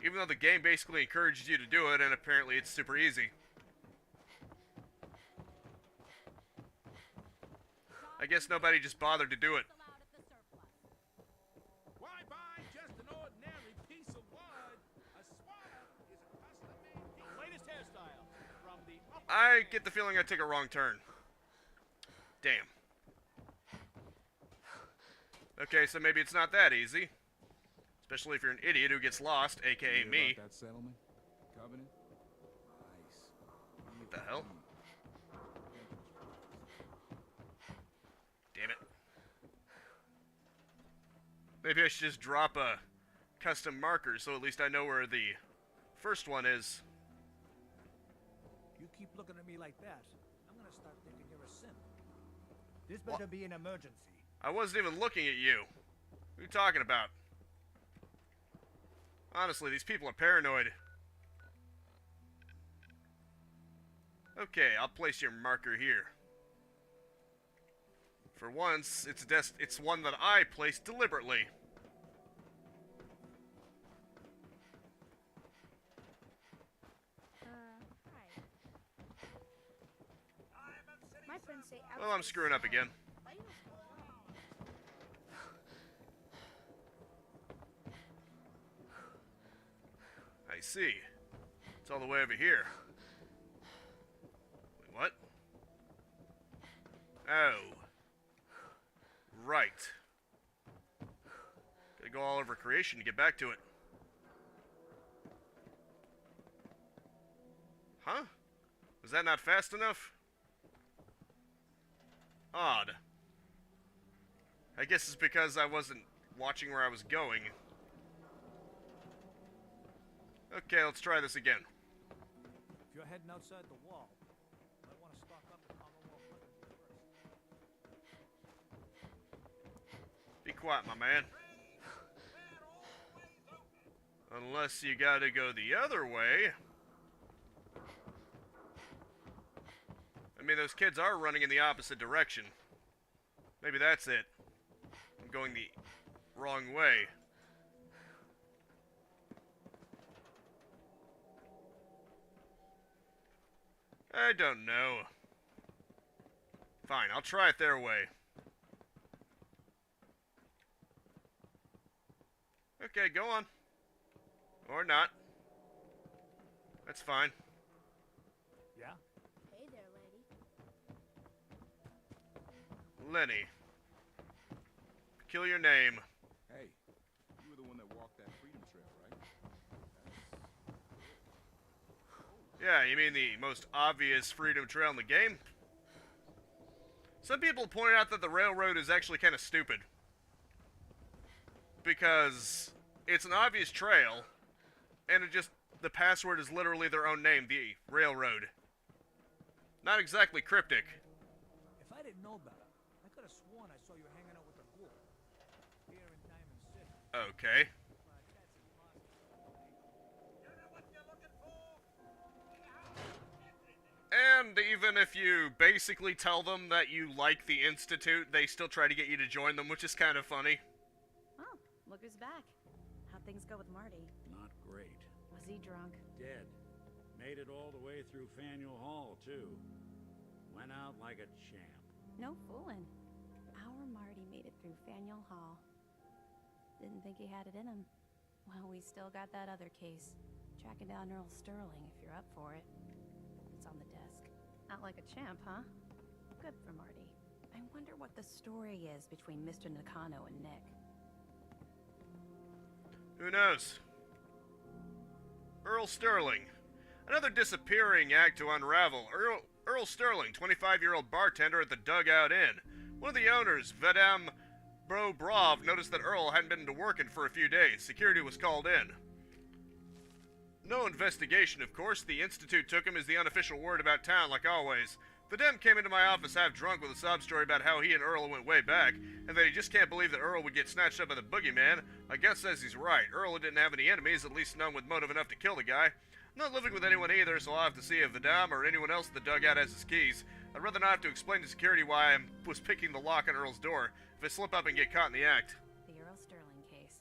Even though the game basically encourages you to do it, and apparently it's super easy. I guess nobody just bothered to do it. Why buy just an ordinary piece of wood? A swatter is a custom-made piece. Latest hairstyle from the upper I get the feeling I took a wrong turn. Damn. Okay, so maybe it's not that easy. Especially if you're an idiot who gets lost, aka me. About that settlement? Covenant? Nice. What the hell? Damn it. Maybe I should just drop a custom marker so at least I know where the first one is. You keep looking at me like that, I'm gonna start thinking you're a simp. This better be an emergency. I wasn't even looking at you. What are you talking about? Honestly, these people are paranoid. Okay, I'll place your marker here. For once, it's one that I placed deliberately. Hi. My friends say Well, I'm screwing up again. I see. It's all the way over here. Wait, what? Oh. Right. Gotta go all over creation to get back to it. Huh? Was that not fast enough? Odd. I guess it's because I wasn't watching where I was going. Okay, let's try this again. If you're heading outside the wall, you might want to stock up and armor more weapons first. Be quiet, my man. Unless you gotta go the other way. I mean, those kids are running in the opposite direction. Maybe that's it. I'm going the wrong way. I don't know. Fine, I'll try it their way. Okay, go on. Or not. That's fine. Yeah? Hey there, lady. Lenny. Peculiar name. Hey, you were the one that walked that freedom trail, right? Yeah, you mean the most obvious freedom trail in the game? Some people pointed out that the railroad is actually kind of stupid. Because it's an obvious trail, and the password is literally their own name, the railroad. Not exactly cryptic. If I didn't know better, I could have sworn I saw you hanging out with the ghoul. Here in Diamond City. Okay. But that's impossible. You know what you're looking for? And even if you basically tell them that you like the Institute, they still try to get you to join them, which is kind of funny. Oh, look who's back. How'd things go with Marty? Not great. Was he drunk? Dead. Made it all the way through Faneuil Hall, too. Went out like a champ. No fooling. Our Marty made it through Faneuil Hall. Didn't think he had it in him. Well, we still got that other case. Tracking down Earl Sterling, if you're up for it. It's on the desk. Out like a champ, huh? Good for Marty. I wonder what the story is between Mr. Nakano and Nick. Who knows? Earl Sterling. Another disappearing act to unravel. Earl Sterling, 25-year-old bartender at the Dugout Inn. One of the owners, Vadim Brobrov, noticed that Earl hadn't been to working for a few days. Security was called in. No investigation, of course. The Institute took him as the unofficial word about town, like always. Vadim came into my office half drunk with a sob story about how he and Earl went way back, and that he just can't believe that Earl would get snatched up by the boogeyman. I guess says he's right. Earl didn't have any enemies, at least none with motive enough to kill the guy. I'm not living with anyone either, so I'll have to see if Vadim or anyone else at the dugout has his keys. I'd rather not have to explain to security why I was picking the lock on Earl's door, if I slip up and get caught in the act. The Earl Sterling case.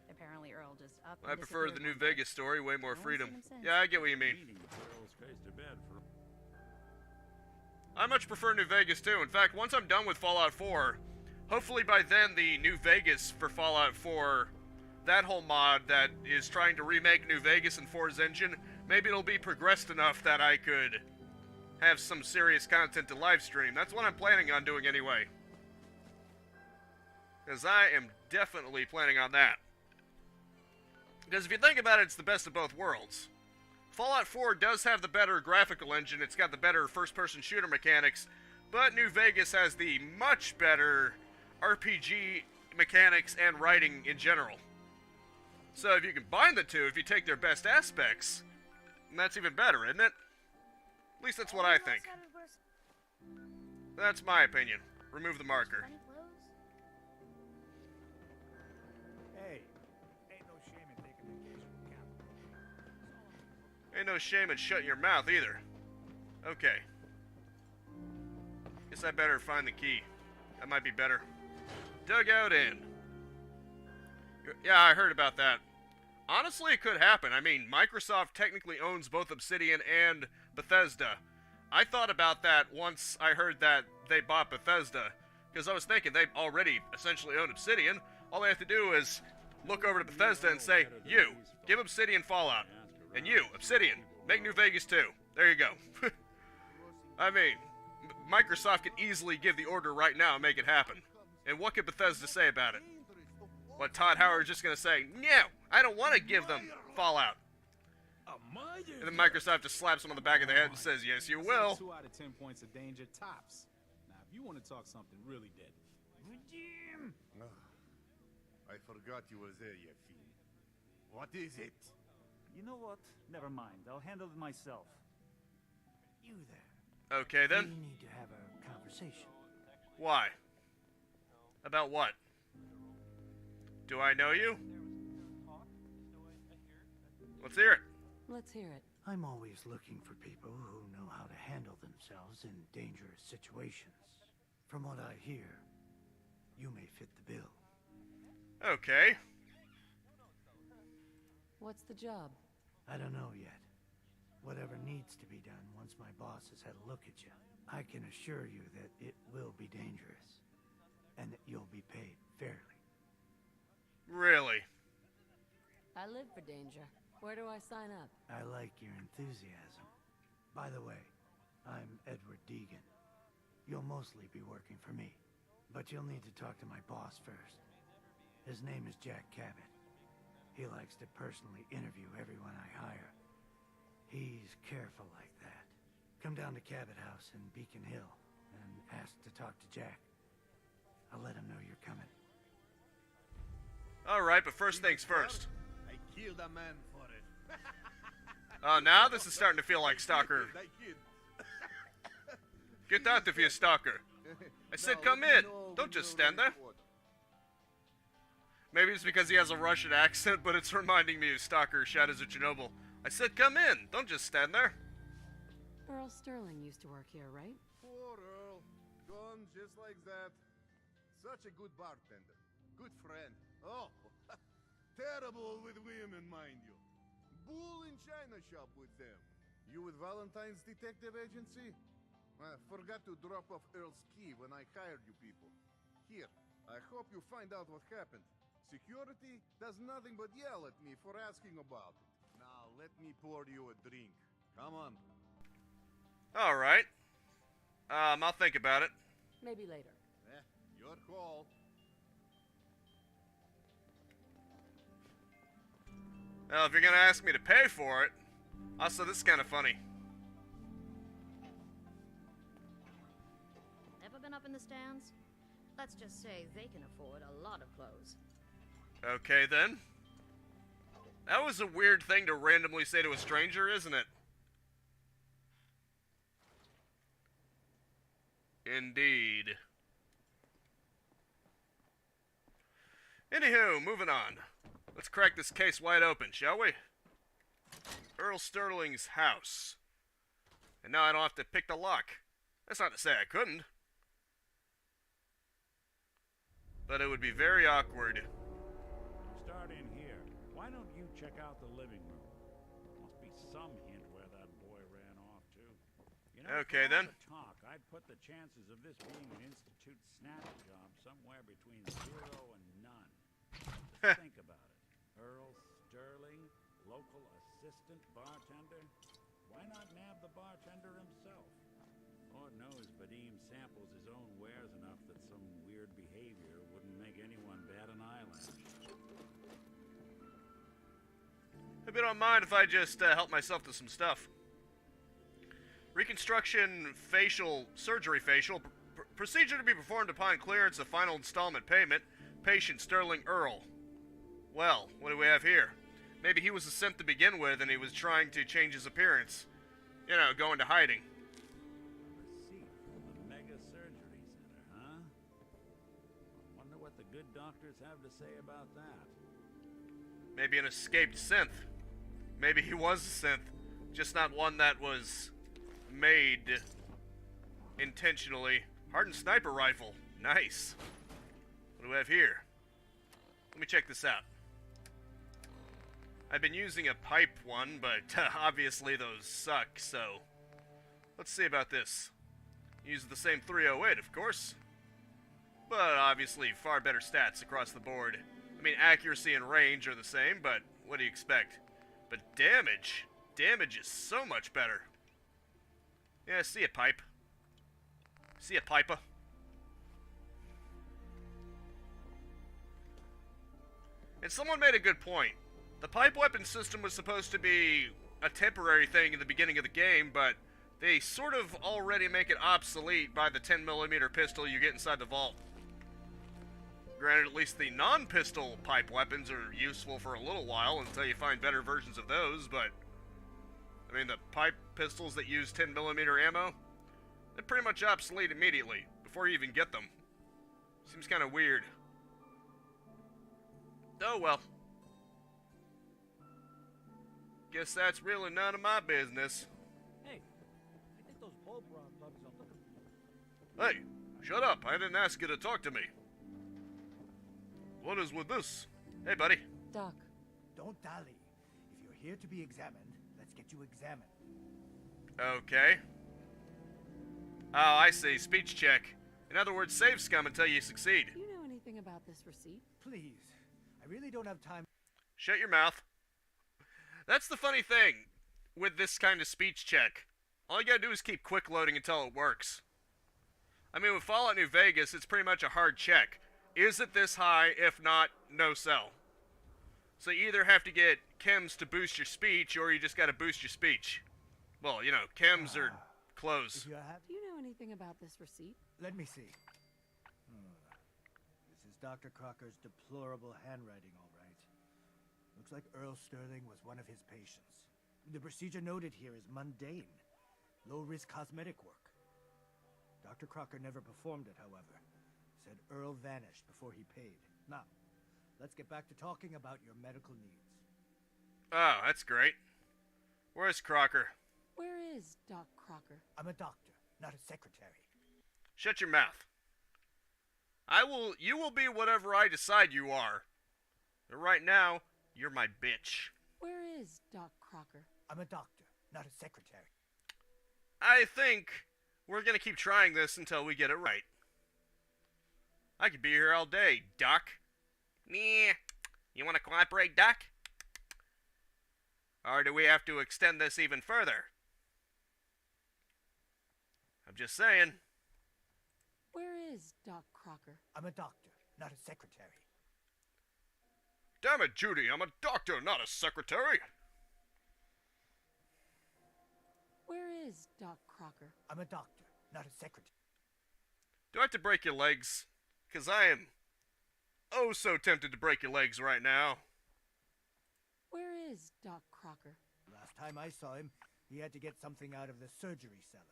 Apparently Earl just up I and prefer the New disappeared one day. Vegas story, way more No one's freedom. seen him since. Yeah, I get what you mean. Beating Earl's face to bed for... I much prefer New Vegas too. In fact, once I'm done with Fallout 4, hopefully by then the New Vegas for Fallout 4, that whole mod that is trying to remake New Vegas in 4's engine, maybe it'll be progressed enough that I could have some serious content to live stream. That's what I'm planning on doing anyway. Because I am definitely planning on that. Because if you think about it, it's the best of both worlds. Fallout 4 does have the better graphical engine, it's got the better first-person shooter mechanics, but New Vegas has the much better RPG mechanics and writing in general. So if you combine the two, if you take their best aspects, that's even better, isn't it? At least that's what I think. That's my opinion. Remove the marker. Hey, ain't no shame in taking vacation from camp. Ain't no shame in shutting your mouth either. Okay. Guess I better find the key. That might be better. Dugout Inn. Yeah, I heard about that. Honestly, it could happen. I mean, Microsoft technically owns both Obsidian and Bethesda. I thought about that once I heard that they bought Bethesda, because I was thinking they already essentially own Obsidian. All they have to do is look over to Bethesda and say, you, give Obsidian Fallout. And you, Obsidian, make New Vegas too. There you go. I mean, Microsoft could easily give the order right now and make it happen. And what could Bethesda say about it? What, Todd Howard's just gonna say, no, I don't want to give them Fallout. And then Microsoft just slaps them on the back of the head and says, yes, you will. 2 out of 10 points of danger tops. Now, if you want to talk something really deadly. I forgot you was there, you fiend. What is it? You know what? Never mind. I'll handle it myself. You there. Okay, then. We need to have a conversation. Why? About what? Do I know you? Let's hear it. Let's hear it. I'm always looking for people who know how to handle themselves in dangerous situations. From what I hear, you may fit the bill. Okay. What's the job? I don't know yet. Whatever needs to be done once my boss has had a look at you. I can assure you that it will be dangerous. And that you'll be paid fairly. Really? I live for danger. Where do I sign up? I like your enthusiasm. By the way, I'm Edward Deegan. You'll mostly be working for me. But you'll need to talk to my boss first. His name is Jack Cabot. He likes to personally interview everyone I hire. He's careful like that. Come down to Cabot House in Beacon Hill and ask to talk to Jack. I'll let him know you're coming. Alright, but first things first. I killed a man for it. Now this is starting to feel like Stalker. Get out of here, Stalker. I said come in. Don't just stand there. Maybe it's because he has a Russian accent, but it's reminding me of Stalker Shadows of Chernobyl. I said come in. Don't just stand there. Earl Sterling used to work here, right? Poor Earl. Gone just like that. Such a good bartender. Good friend. Oh, terrible with women, mind you. Bull in china shop with them. You with Valentine's Detective Agency? Forgot to drop off Earl's key when I hired you people. Here, I hope you find out what happened. Security does nothing but yell at me for asking about it. Now, let me pour you a drink. Come on. Alright. I'll think about it. Maybe later. Your call. Well, if you're gonna ask me to pay for it... Also, this is kind of funny. Ever been up in the stands? Let's just say they can afford a lot of clothes. Okay, then. That was a weird thing to randomly say to a stranger, isn't it? Indeed. Anywho, moving on. Let's crack this case wide open, shall we? Earl Sterling's house. And now I don't have to pick the lock. That's not to say I couldn't. But it would be very awkward. Start in here. Why don't you check out the living room? Must be some hint where that boy ran off to. You know, okay, then. Talk, I'd put the chances of this being an institute snatch job somewhere between 0 and none. Just think about it. Earl Sterling, local assistant bartender. Why not nab the bartender himself? Lord knows Vadim samples his own wares enough that some weird behavior wouldn't make anyone bat an eyelash. Hope you don't mind if I just help myself to some stuff. Reconstruction facial, surgery facial, procedure to be performed upon clearance of final installment payment. Patient Sterling Earl. Well, what do we have here? Maybe he was a simp to begin with and he was trying to change his appearance. You know, go into hiding. Receipt from the Mega Surgery Center, huh? I wonder what the good doctors have to say about that. Maybe an escaped synth. Maybe he was a synth, just not one that was made intentionally. Hardened sniper rifle. Nice. What do we have here? Let me check this out. I've been using a pipe one, but obviously those suck, so... Let's see about this. Use the same 308, of course. But obviously far better stats across the board. I mean, accuracy and range are the same, but what do you expect? But damage? Damage is so much better. Yeah, see ya, pipe. See ya, piper. And someone made a good point. The pipe weapon system was supposed to be a temporary thing in the beginning of the game, but they sort of already make it obsolete by the 10mm pistol you get inside the vault. Granted, at least the non-pistol pipe weapons are useful for a little while until you find better versions of those, but... I mean, the pipe pistols that use 10mm ammo, they're pretty much obsolete immediately, before you even get them. Seems kind of weird. Oh well. Guess that's really none of my business. Hey, I think those bull bra bugs are looking for you. Hey, shut up. I didn't ask you to talk to me. What is with this? Hey, buddy. Doc. Don't dally. If you're here to be examined, let's get you examined. Okay. Oh, I see. Speech check. In other words, save scum until you succeed. Do you know anything about this receipt? Please. I really don't have time. Shut your mouth. That's the funny thing with this kind of speech check. All you gotta do is keep quick loading until it works. I mean, with Fallout New Vegas, it's pretty much a hard check. Is it this high? If not, no sell. So you either have to get chems to boost your speech, or you just gotta boost your speech. Well, you know, chems are clothes. Do you know anything about this receipt? Let me see. This is Dr. Crocker's deplorable handwriting, all right. Looks like Earl Sterling was one of his patients. The procedure noted here is mundane. Low-risk cosmetic work. Dr. Crocker never performed it, however. Said Earl vanished before he paid. Now, let's get back to talking about your medical needs. Oh, that's great. Where's Crocker? Where is Doc Crocker? I'm a doctor, not a secretary. Shut your mouth. You will be whatever I decide you are. But right now, you're my bitch. Where is Doc Crocker? I'm a doctor, not a secretary. I think we're gonna keep trying this until we get it right. I could be here all day, Doc. Nah. You wanna cooperate, Doc? Or do we have to extend this even further? I'm just saying. Where is Doc Crocker? I'm a doctor, not a secretary. Damn it, Judy, I'm a doctor, not a secretary. Where is Doc Crocker? I'm a doctor, not a secretary. Do I have to break your legs? 'Cause I am oh so tempted to break your legs right now. Where is Doc Crocker? Last time I saw him, he had to get something out of the surgery cellar.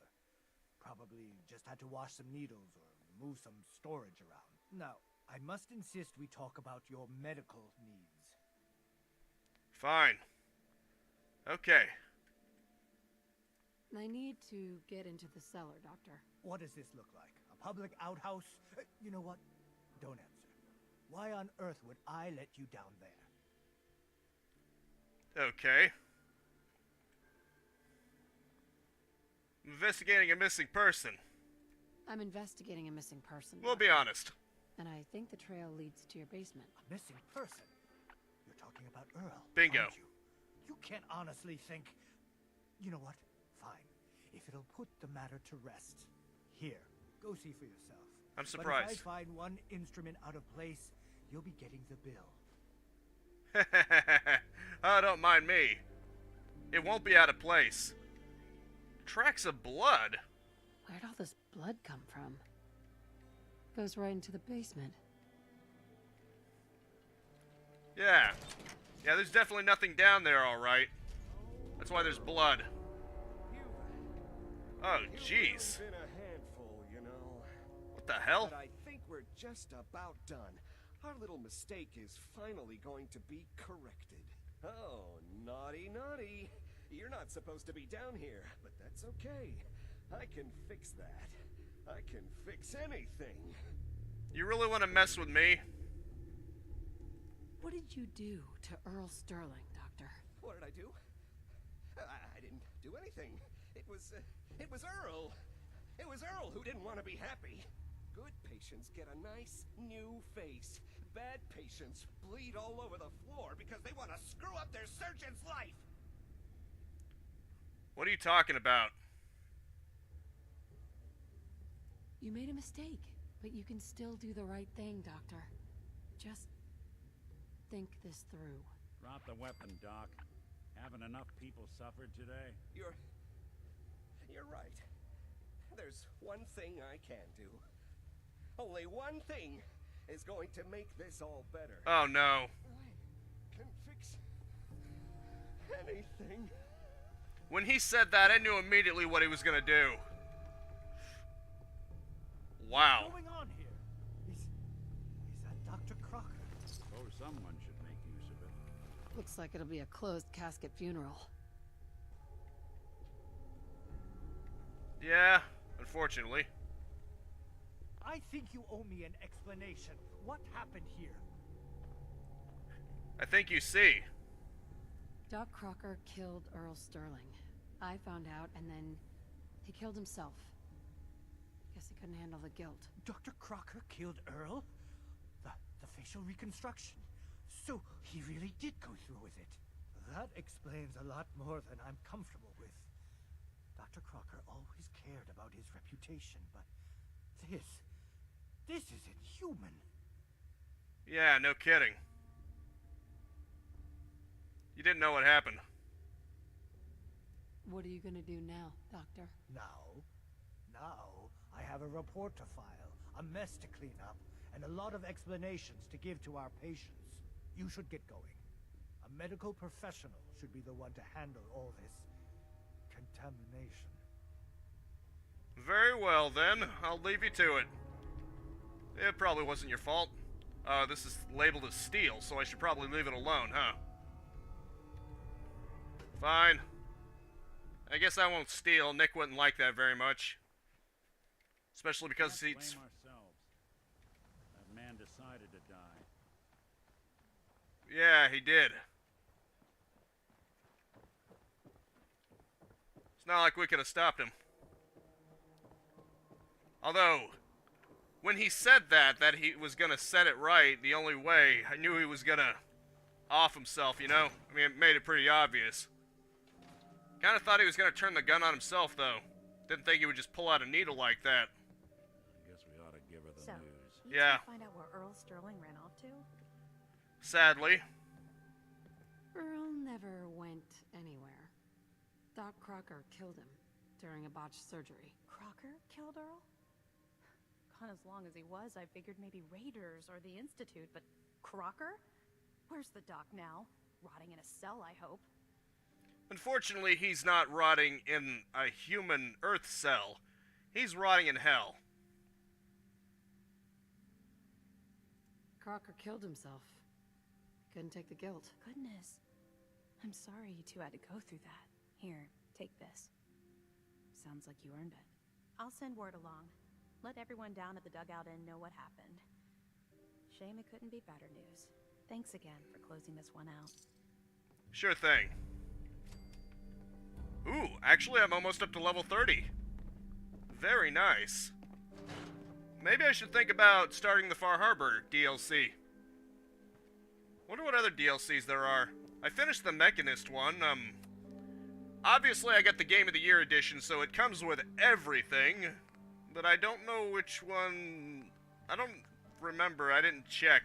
Probably just had to wash some needles or move some storage around. Now, I must insist we talk about your medical needs. Fine. Okay. I need to get into the cellar, Doctor. What does this look like? A public outhouse? You know what? Don't answer. Why on earth would I let you down there? Okay. Investigating a missing person. I'm investigating a missing person. We'll be honest. And I think the trail leads to your basement. A missing person? You're talking about Earl. Bingo. Aren't you? You can't honestly think... You know what? Fine. If it'll put the matter to rest. Here, go see for yourself. I'm surprised. But if I find one instrument out of place, you'll be getting the bill. Oh, don't mind me. It won't be out of place. Tracks of blood? Where'd all this blood come from? Goes right into the basement. Yeah. Yeah, there's definitely nothing down there, alright. That's why there's blood. Oh, jeez. Been a handful, you know. What the hell? But I think we're just about done. Our little mistake is finally going to be corrected. Oh, naughty, naughty. You're not supposed to be down here, but that's okay. I can fix that. I can fix anything. You really want to mess with me? What did you do to Earl Sterling, Doctor? What did I do? I didn't do anything. It was Earl. It was Earl who didn't want to be happy. Good patients get a nice new face. Bad patients bleed all over the floor because they want to screw up their surgeon's life. What are you talking about? You made a mistake, but you can still do the right thing, Doctor. Just think this through. Drop the weapon, Doc. Haven't enough people suffered today? You're right. There's one thing I can do. Only one thing is going to make this all better. Oh no. I can fix anything. When he said that, I knew immediately what he was gonna do. Wow. What's going on here? Is that Dr. Crocker? Suppose someone should make use of it. Looks like it'll be a closed casket funeral. Yeah, unfortunately. I think you owe me an explanation. What happened here? I think you see. Doc Crocker killed Earl Sterling. I found out, and then he killed himself. Guess he couldn't handle the guilt. Dr. Crocker killed Earl? The facial reconstruction. So he really did go through with it. That explains a lot more than I'm comfortable with. Dr. Crocker always cared about his reputation, but this is inhuman. Yeah, no kidding. You didn't know what happened. What are you gonna do now, Doctor? Now, I have a report to file, a mess to clean up, and a lot of explanations to give to our patients. You should get going. A medical professional should be the one to handle all this contamination. Very well, then. I'll leave you to it. It probably wasn't your fault. This is labeled as steel, so I should probably leave it alone, huh? Fine. I guess I won't steal. Nick wouldn't like that very much. Especially because Can't he's... blame ourselves. That man decided to die. Yeah, he did. It's not like we could have stopped him. Although, when he said that he was gonna set it right the only way, I knew he was gonna off himself, you know? I mean, it made it pretty obvious. Kinda thought he was gonna turn the gun on himself, though. Didn't think he would just pull out a needle like that. I guess we ought to give her the news. You Yeah. find out where Earl Sterling ran off to? Sadly. Earl never went anywhere. Doc Crocker killed him during a botched surgery. Crocker killed Earl? Gone as long as he was, I figured maybe Raiders or the Institute, but Crocker? Where's the doc now? Rotting in a cell, I hope. Unfortunately, he's not rotting in a human Earth cell. He's rotting in hell. Crocker killed himself. Couldn't take the guilt. Goodness. I'm sorry you two had to go through that. Here, take this. Sounds like you earned it. I'll send word along. Let everyone down at the dugout inn know what happened. Shame it couldn't be better news. Thanks again for closing this one out. Sure thing. Ooh, actually I'm almost up to level 30. Very nice. Maybe I should think about starting the Far Harbor DLC. Wonder what other DLCs there are. I finished the Mechanist one. Obviously I got the Game of the Year edition, so it comes with everything. But I don't know which one... I don't remember. I didn't check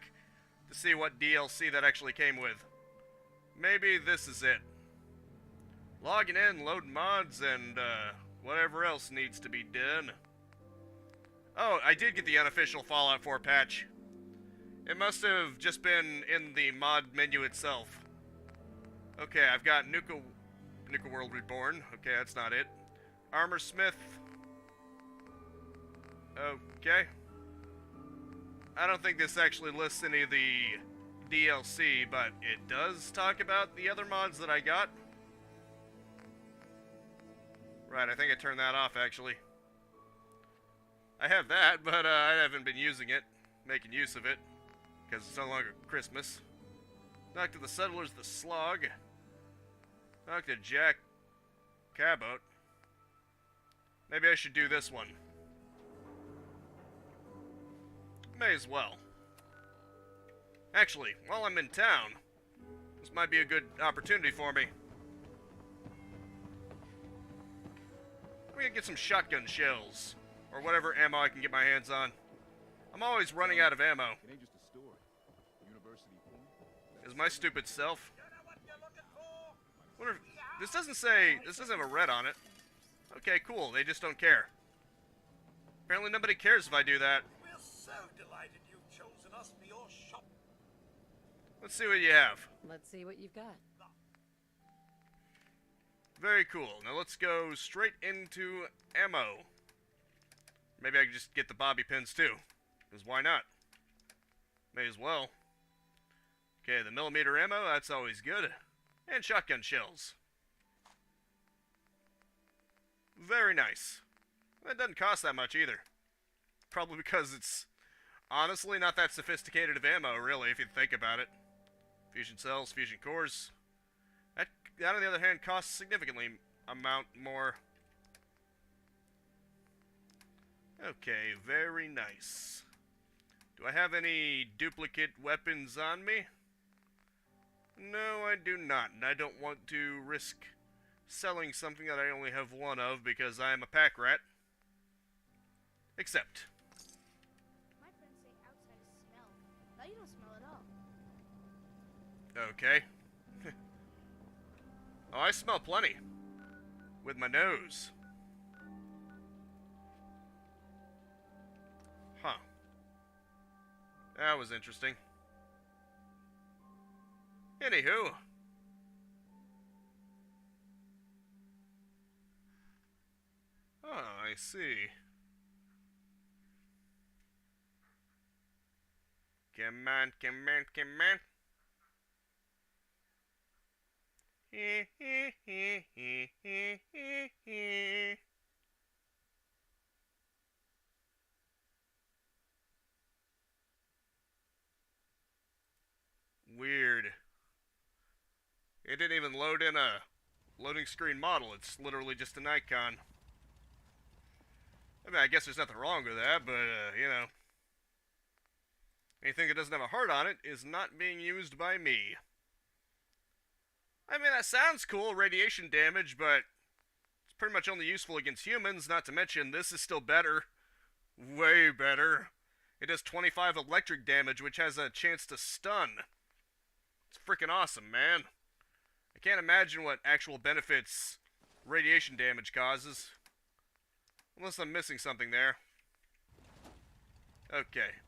to see what DLC that actually came with. Maybe this is it. Logging in, loading mods, and whatever else needs to be done. Oh, I did get the unofficial Fallout 4 patch. It must have just been in the mod menu itself. Okay, I've got Nuka World Reborn. Okay, that's not it. Armor Smith. Okay. I don't think this actually lists any of the DLC, but it does talk about the other mods that I got. Right, I think I turned that off, actually. I have that, but I haven't been using it, making use of it, because it's no longer Christmas. Talk to the settlers, the slog. Talk to Jack Cabot. Maybe I should do this one. May as well. Actually, while I'm in town, this might be a good opportunity for me. I'm gonna get some shotgun shells, or whatever ammo I can get my hands on. I'm always running out of ammo. It ain't just a story. University thing. Is my stupid self. Wonder if, this doesn't have a red on it. Okay, cool, they just don't care. Apparently nobody cares if I do that. We're so delighted you've chosen us for your shop. Let's see what you have. Let's see what you've got. Very cool. Now let's go straight into ammo. Maybe I can just get the bobby pins too. Because why not? May as well. Okay, the millimeter ammo, that's always good. And shotgun shells. Very nice. That doesn't cost that much either. Probably because it's honestly not that sophisticated of ammo, really, if you think about it. Fusion cells, fusion cores. That, on the other hand, costs significantly amount more. Okay, very nice. Do I have any duplicate weapons on me? No, I do not, and I don't want to risk selling something that I only have one of because I am a pack rat. Except. My friends say outside is smell. Now you don't smell at all. Okay. Oh, I smell plenty. With my nose. Huh. That was interesting. Anywho. Oh, I see. Come on, come on, come on. Weird. It didn't even load in a loading screen model. It's literally just an icon. I mean, I guess there's nothing wrong with that, but, you know. Anything that doesn't have a heart on it is not being used by me. I mean, that sounds cool, radiation damage, but it's pretty much only useful against humans, not to mention this is still better. Way better. It does 25 electric damage, which has a chance to stun. It's freaking awesome, man. I can't imagine what actual benefits radiation damage causes. Unless I'm missing something there. Okay.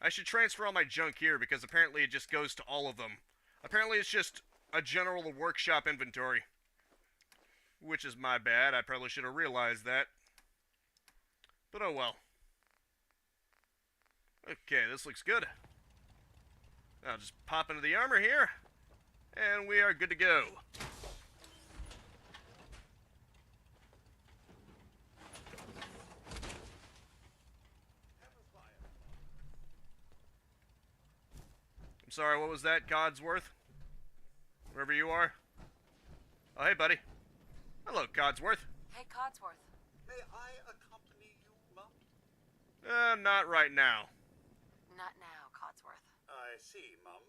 I should transfer all my junk here because apparently it just goes to all of them. Apparently it's just a general workshop inventory. Which is my bad. I probably should have realized that. But oh well. Okay, this looks good. I'll just pop into the armor here. And we are good to go. I'm sorry, what was that, Codsworth? Wherever you are. Oh, hey, buddy. Hello, Codsworth. Hey, Codsworth. May I accompany you, Mum? Not right now. Not now, Codsworth. I see, Mum.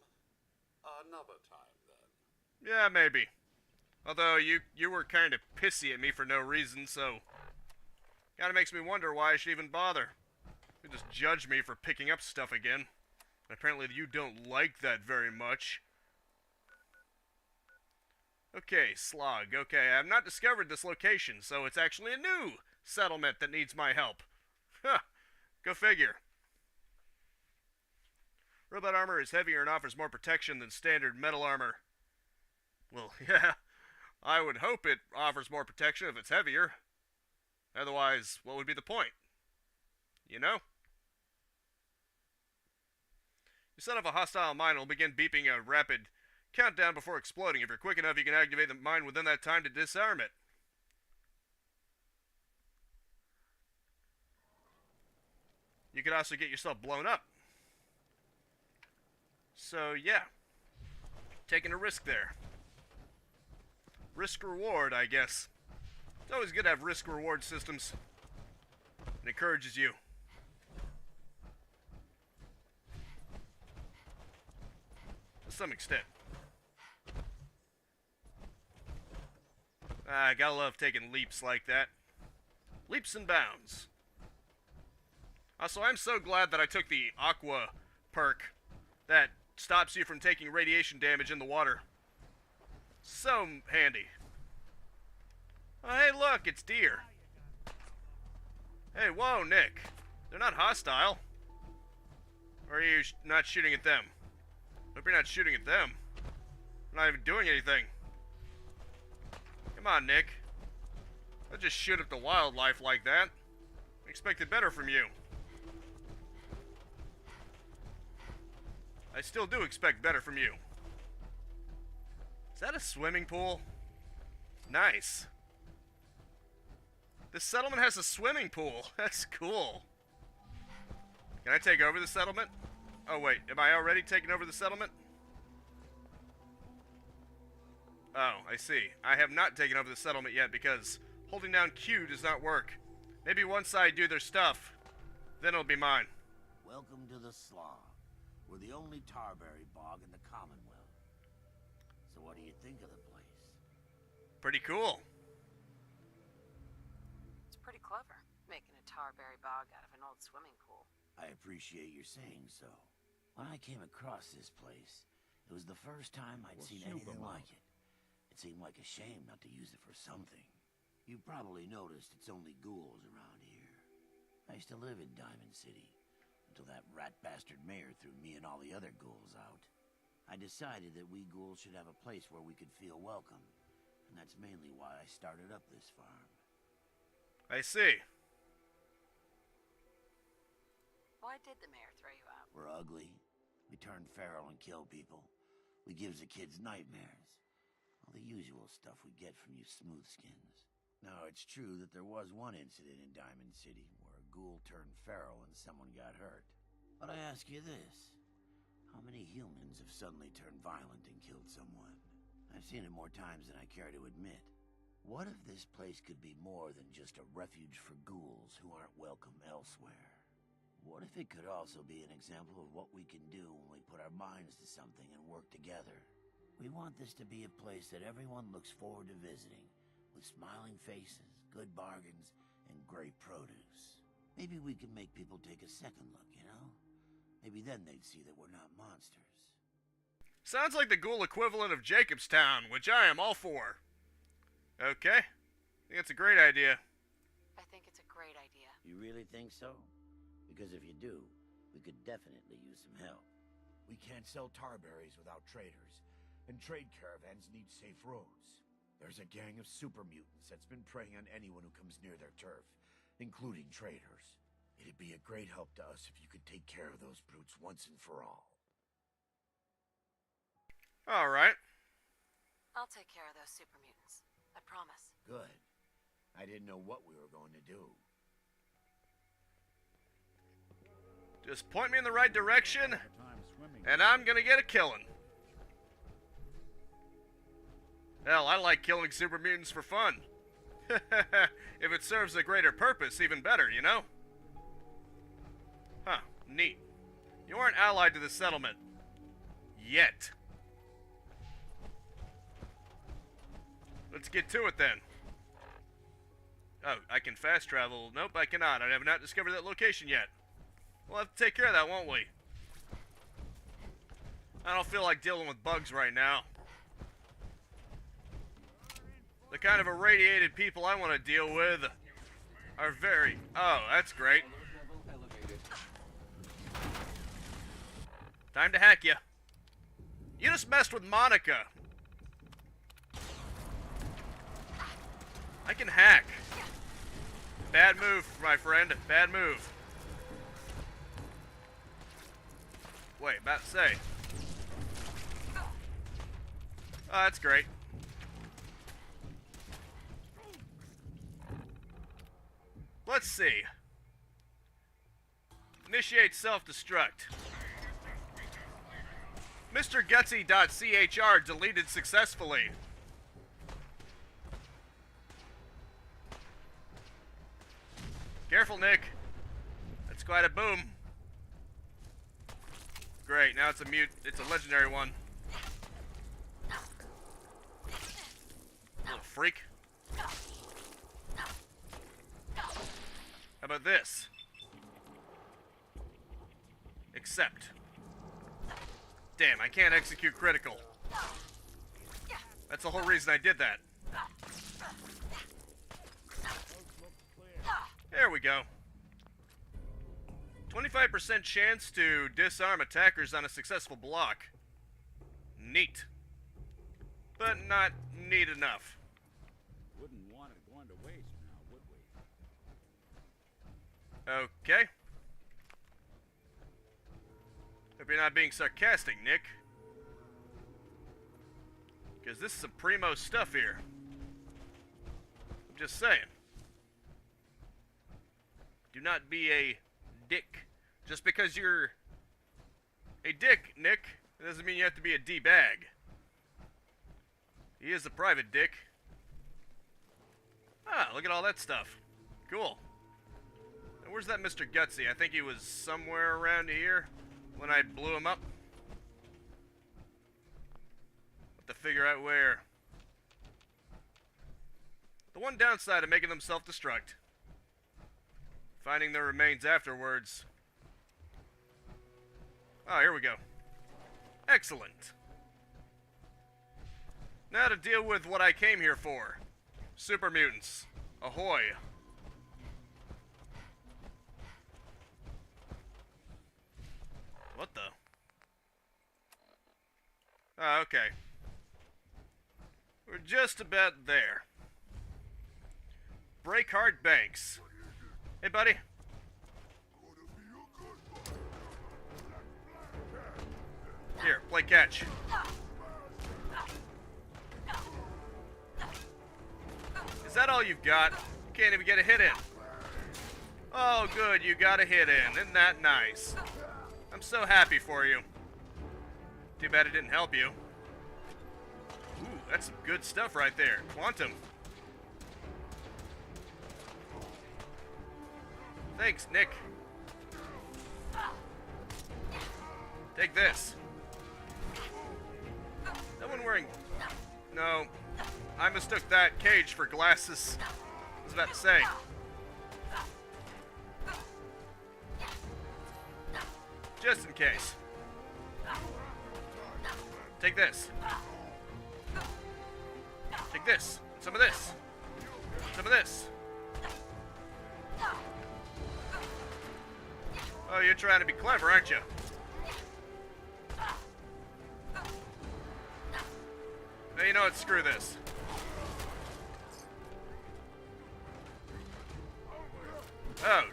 Another time, then. Yeah, maybe. Although, you were kind of pissy at me for no reason, so... Kinda makes me wonder why I should even bother. You just judge me for picking up stuff again. Apparently you don't like that very much. Okay, Slog. Okay, I have not discovered this location, so it's actually a new settlement that needs my help. Huh. Go figure. Robot armor is heavier and offers more protection than standard metal armor. Well, yeah. I would hope it offers more protection if it's heavier. Otherwise, what would be the point? You know? You set off a hostile mine and will begin beeping a rapid countdown before exploding. If you're quick enough, you can activate the mine within that time to disarm it. You could also get yourself blown up. So, yeah. Taking a risk there. Risk-reward, I guess. It's always good to have risk-reward systems. It encourages you. To some extent. I gotta love taking leaps like that. Leaps and bounds. Also, I'm so glad that I took the Aqua perk that stops you from taking radiation damage in the water. So handy. Oh, hey, look, it's deer. Hey, whoa, Nick. They're not hostile. Or are you not shooting at them? Hope you're not shooting at them. I'm not even doing anything. Come on, Nick. Don't just shoot at the wildlife like that. I expected better from you. I still do expect better from you. Is that a swimming pool? Nice. This settlement has a swimming pool. That's cool. Can I take over the settlement? Oh wait, am I already taking over the settlement? Oh, I see. I have not taken over the settlement yet because holding down Q does not work. Maybe once I do their stuff, then it'll be mine. Welcome to the Slaw. We're the only tarberry bog in the Commonwealth. So what do you think of the place? Pretty cool. It's pretty clever, making a tarberry bog out of an old swimming pool. I appreciate your saying so. When I came across this place, it was the first time I'd seen anything like it. It seemed like a shame not to use it for something. You probably noticed it's only ghouls around here. I used to live in Diamond City, until that rat bastard mayor threw me and all the other ghouls out. I decided that we ghouls should have a place where we could feel welcome, and that's mainly why I started up this farm. I see. Why did the mayor throw you out? We're ugly. We turn feral and kill people. We gives the kids nightmares. All the usual stuff we get from you smoothskins. Now, it's true that there was one incident in Diamond City where a ghoul turned feral and someone got hurt. But I ask you this. How many humans have suddenly turned violent and killed someone? I've seen it more times than I care to admit. What if this place could be more than just a refuge for ghouls who aren't welcome elsewhere? What if it could also be an example of what we can do when we put our minds to something and work together? We want this to be a place that everyone looks forward to visiting, with smiling faces, good bargains, and great produce. Maybe we can make people take a second look, you know? Maybe then they'd see that we're not monsters. Sounds like the ghoul equivalent of Jacobstown, which I am all for. Okay. I think it's a great idea. I think it's a great idea. You really think so? Because if you do, we could definitely use some help. We can't sell tarberries without traders, and trade caravans need safe roads. There's a gang of super mutants that's been preying on anyone who comes near their turf, including traders. It'd be a great help to us if you could take care of those brutes once and for all. All right. I'll take care of those super mutants. I promise. Good. I didn't know what we were going to do. Just point me in the right direction, and I'm gonna get a killing. Hell, I like killing super mutants for fun. If it serves a greater purpose, even better, you know? Huh, neat. You aren't allied to the settlement. Yet. Let's get to it then. Oh, I can fast travel. Nope, I cannot. I have not discovered that location yet. We'll have to take care of that, won't we? I don't feel like dealing with bugs right now. The kind of irradiated people I want to deal with are very... Oh, that's great. Time to hack you. You just messed with Monica. I can hack. Bad move, my friend. Bad move. Wait, about to say. Oh, that's great. Let's see. Initiate self-destruct. Mr. Gutsy.chr deleted successfully. Careful, Nick. That's quite a boom. Great, now it's a legendary one. Little freak. How about this? Accept. Damn, I can't execute critical. That's the whole reason I did that. There we go. 25% chance to disarm attackers on a successful block. Neat. But not neat enough. Wouldn't want it going to waste now, would we? Okay. Hope you're not being sarcastic, Nick. Because this is some primo stuff here. I'm just saying. Do not be a dick. Just because you're a dick, Nick, it doesn't mean you have to be a D-bag. He is a private dick. Ah, look at all that stuff. Cool. Now, where's that Mr. Gutsy? I think he was somewhere around here when I blew him up. Have to figure out where. The one downside of making them self-destruct. Finding their remains afterwards. Oh, here we go. Excellent. Now to deal with what I came here for. Super mutants. Ahoy. What the? Oh, okay. We're just about there. Breakheart Banks. Hey, buddy. Here, play catch. all you've got. You can't even get a hit in. Oh, good, you got a hit in. Isn't that nice? I'm so happy for you. Too bad it didn't help you. Ooh, that's some good stuff right there. Quantum. Thanks, Nick. Take this. That one wearing... No. I mistook that cage for glasses. I was about to say. Just in case. Take this. Take this. Some of this. Some of this. Oh, you're trying to be clever, aren't you? Now, you know what? Screw this. Oh,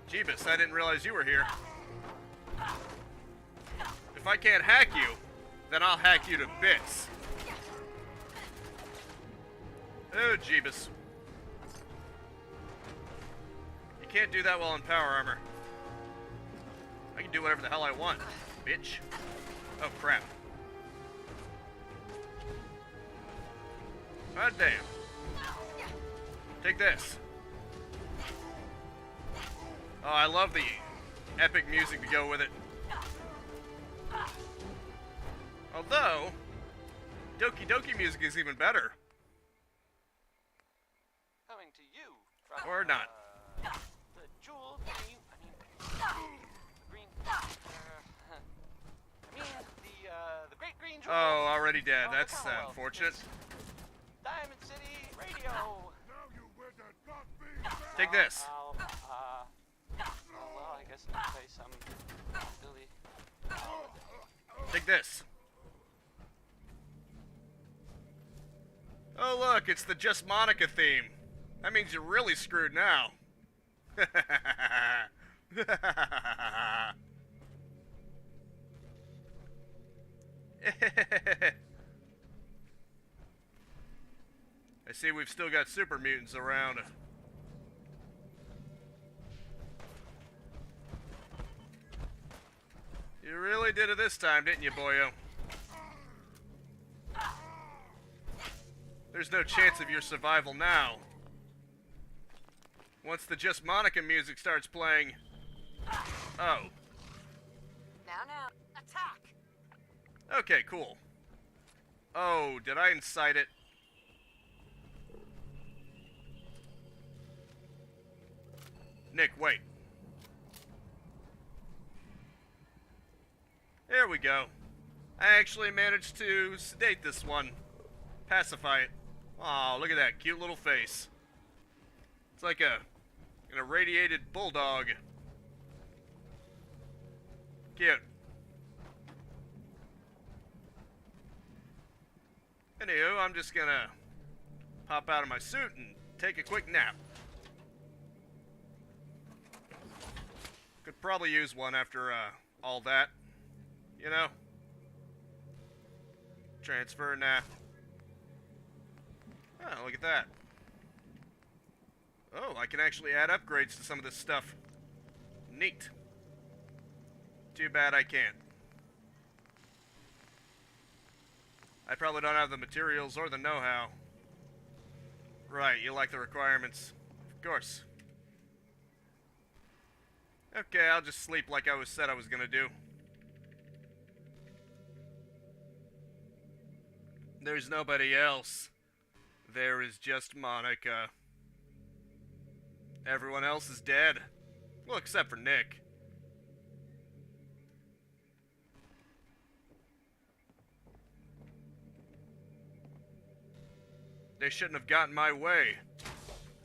Jeebus, I didn't realize you were here. If I can't hack you, then I'll hack you to bits. Oh, Jeebus. You can't do that well in power armor. I can do whatever the hell I want, bitch. Oh, crap. God damn. Take this. Oh, I love the epic music to go with it. Although, Doki Doki music is even better. Coming to you from, Or not. The jewel green, the great green jewel. Oh, already dead. of the That's Commonwealth. unfortunate. It's Diamond City Radio. Take this. Well, I guess in this case I'm Billy. Take this. Oh, look, it's the Just Monica theme. That means you're really screwed now. I see we've still got super mutants around. You really did it this time, didn't you, boyo? There's no chance of your survival now. Once the Just Monica music starts playing... Oh. Now, attack! Okay, cool. Oh, did I incite it? Nick, wait. There we go. I actually managed to sedate this one. Pacify it. Aw, look at that cute little face. It's like an irradiated bulldog. Cute. Anywho, I'm just gonna pop out of my suit and take a quick nap. Could probably use one after all that. You know? Transfer, nah. Oh, look at that. Oh, I can actually add upgrades to some of this stuff. Neat. Too bad I can't. I probably don't have the materials or the know-how. Right, you like the requirements. Of course. Okay, I'll just sleep like I said I was gonna do. There's nobody else. There is just Monica. Everyone else is dead. Well, except for Nick. They shouldn't have gotten my way.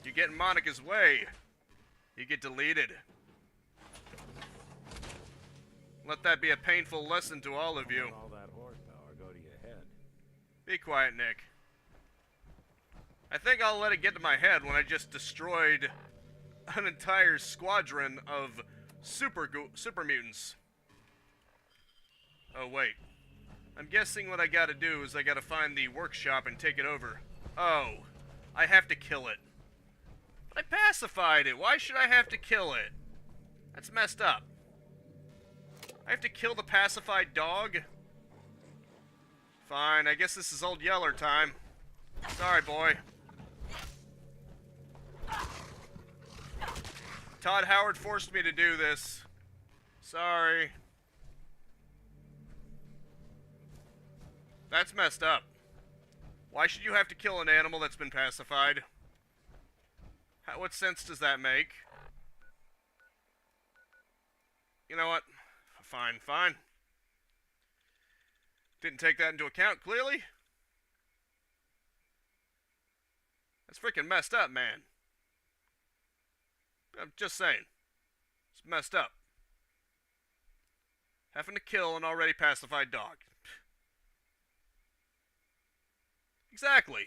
You get in Monica's way, you get deleted. Let that be a painful lesson to all of you. All that horsepower go to your head. Be quiet, Nick. I think I'll let it get to my head when I just destroyed an entire squadron of super mutants. Oh, wait. I'm guessing what I gotta do is I gotta find the workshop and take it over. Oh, I have to kill it. But I pacified it. Why should I have to kill it? That's messed up. I have to kill the pacified dog? Fine, I guess this is Old Yeller time. Sorry, boy. Todd Howard forced me to do this. Sorry. That's messed up. Why should you have to kill an animal that's been pacified? What sense does that make? You know what? Fine, fine. Didn't take that into account, clearly. That's freaking messed up, man. I'm just saying. It's messed up. Having to kill an already pacified dog. Exactly.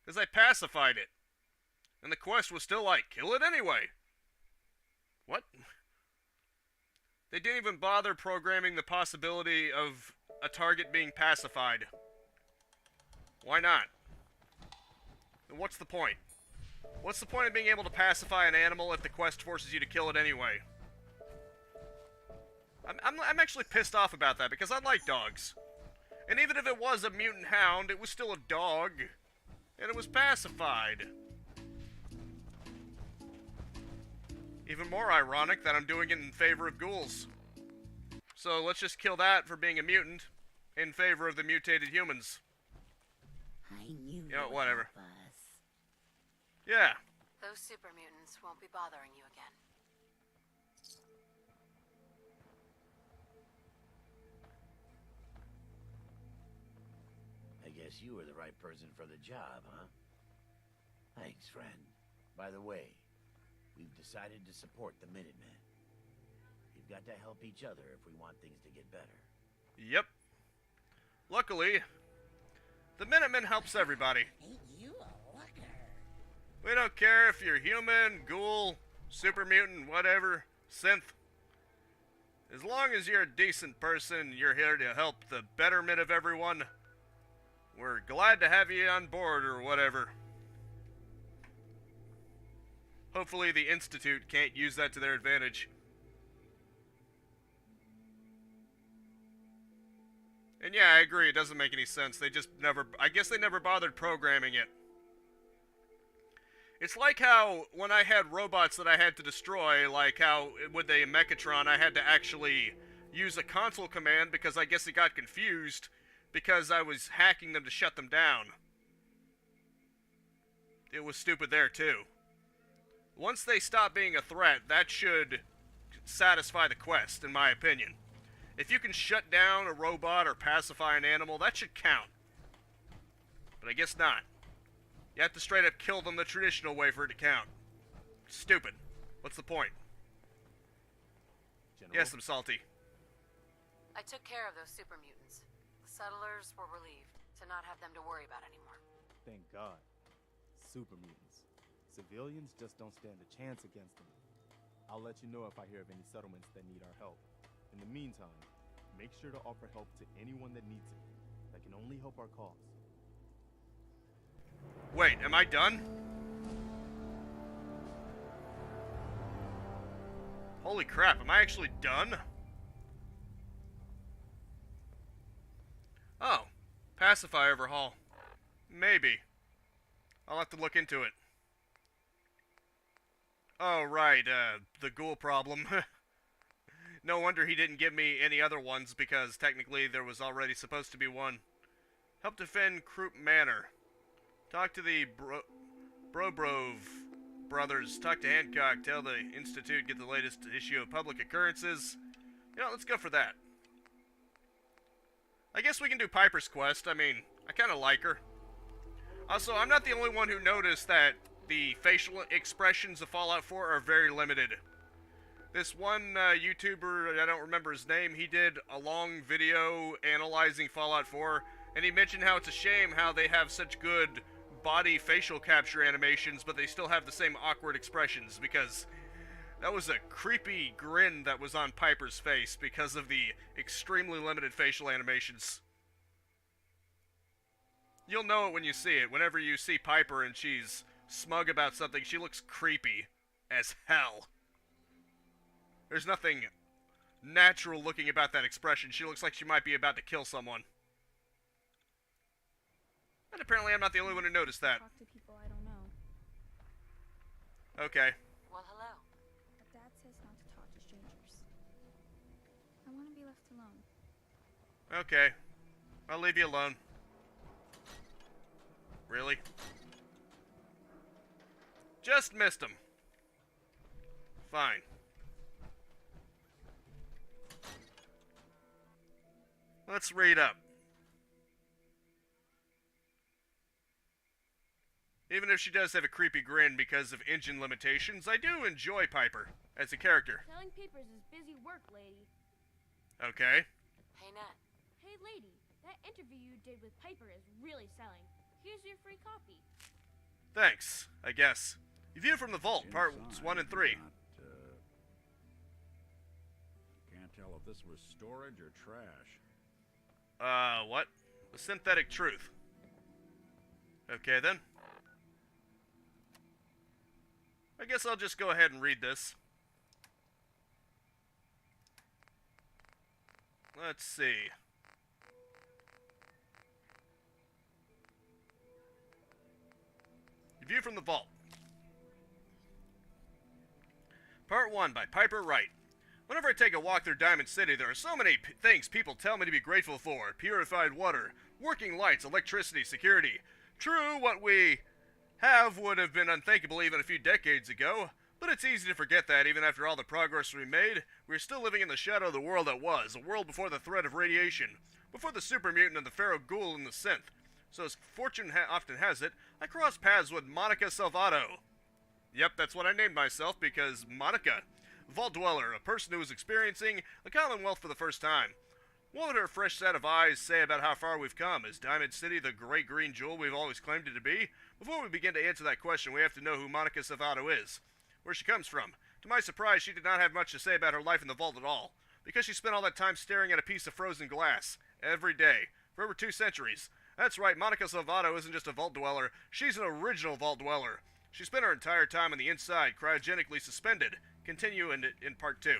Because I pacified it. And the quest was still like, kill it anyway. What? They didn't even bother programming the possibility of a target being pacified. Why not? And what's the point? What's the point of being able to pacify an animal if the quest forces you to kill it anyway? I'm actually pissed off about that because I like dogs. And even if it was a mutant hound, it was still a dog. And it was pacified. Even more ironic that I'm doing it in favor of ghouls. So let's just kill that for being a mutant in favor of the mutated humans. I knew you know, whatever. Help us. Yeah. Those super mutants won't be bothering you again. I guess you were the right person for the job, huh? Thanks, friend. By the way, we've decided to support the Minutemen. We've got to help each other if we want things to get better. Yep. Luckily, the Minutemen helps everybody. Ain't you a looker? We don't care if you're human, ghoul, super mutant, whatever, synth. As long as you're a decent person, you're here to help the betterment of everyone. We're glad to have you on board or whatever. Hopefully the Institute can't use that to their advantage. And yeah, I agree, it doesn't make any sense. They just never, I guess they never bothered programming it. It's like how, when I had robots that I had to destroy, like how with the Mechatron I had to actually use a console command because I guess it got confused because I was hacking them to shut them down. It was stupid there too. Once they stop being a threat, that should satisfy the quest, in my opinion. If you can shut down a robot or pacify an animal, that should count. But I guess not. You have to straight up kill them the traditional way for it to count. Stupid. What's the point? General? Yes, I'm salty. I took care of those super mutants. The settlers were relieved to not have them to worry about anymore. Thank God. Super mutants. Civilians just don't stand a chance against them. I'll let you know if I hear of any settlements that need our help. In the meantime, make sure to offer help to anyone that needs it. That can only help our cause. Wait, am I done? Holy crap, am I actually done? Oh, pacify overhaul. Maybe. I'll have to look into it. Oh, right, the ghoul problem. No wonder he didn't give me any other ones, because technically there was already supposed to be one. Help defend Croup Manor. Talk to the Brobrove brothers. Talk to Hancock. Tell the Institute. Get the latest issue of Public Occurrences. You know, let's go for that. I guess we can do Piper's quest. I mean, I kind of like her. Also, I'm not the only one who noticed that the facial expressions of Fallout 4 are very limited. This one YouTuber, I don't remember his name, he did a long video analyzing Fallout 4, and he mentioned how it's a shame how they have such good body facial capture animations, but they still have the same awkward expressions, because that was a creepy grin that was on Piper's face because of the extremely limited facial animations. You'll know it when you see it. Whenever you see Piper and she's smug about something, she looks creepy as hell. There's nothing natural looking about that expression. She looks like she might be about to kill someone. And apparently I'm not the only one who noticed that. Talk to people I don't know. Okay. Well, hello. But Dad says not to talk to strangers. I want to be left alone. Okay. I'll leave you alone. Really? Just missed him. Fine. Let's read up. Even if she does have a creepy grin because of engine limitations, I do enjoy Piper as a character. Selling papers is busy work, lady. Okay. Hey, Nat. Hey, lady. That interview you did with Piper is really selling. Here's your free copy. Thanks, I guess. View from the Vault, parts 1 and 3. Can't tell if this was storage or trash. What? The Synthetic Truth. Okay, then. I guess I'll just go ahead and read this. Let's see. View from the Vault. Part 1 by Piper Wright. Whenever I take a walk through Diamond City, there are so many things people tell me to be grateful for. Purified water, working lights, electricity, security. True, what we have would have been unthinkable even a few decades ago, but it's easy to forget that even after all the progress we made, we're still living in the shadow of the world that was, a world before the threat of radiation, before the super mutant and the pharaoh ghoul and the synth. So as fortune often has it, I crossed paths with Monica Salvato. Yep, that's what I named myself, because Monica, Vault Dweller, a person who was experiencing a Commonwealth for the first time. What would her fresh set of eyes say about how far we've come? Is Diamond City the great green jewel we've always claimed it to be? Before we begin to answer that question, we have to know who Monica Salvato is, where she comes from. To my surprise, she did not have much to say about her life in the vault at all, because she spent all that time staring at a piece of frozen glass, every day, for over 2 centuries. That's right, Monica Salvato isn't just a Vault Dweller, she's an original Vault Dweller. She spent her entire time on the inside, cryogenically suspended. Continue in part 2.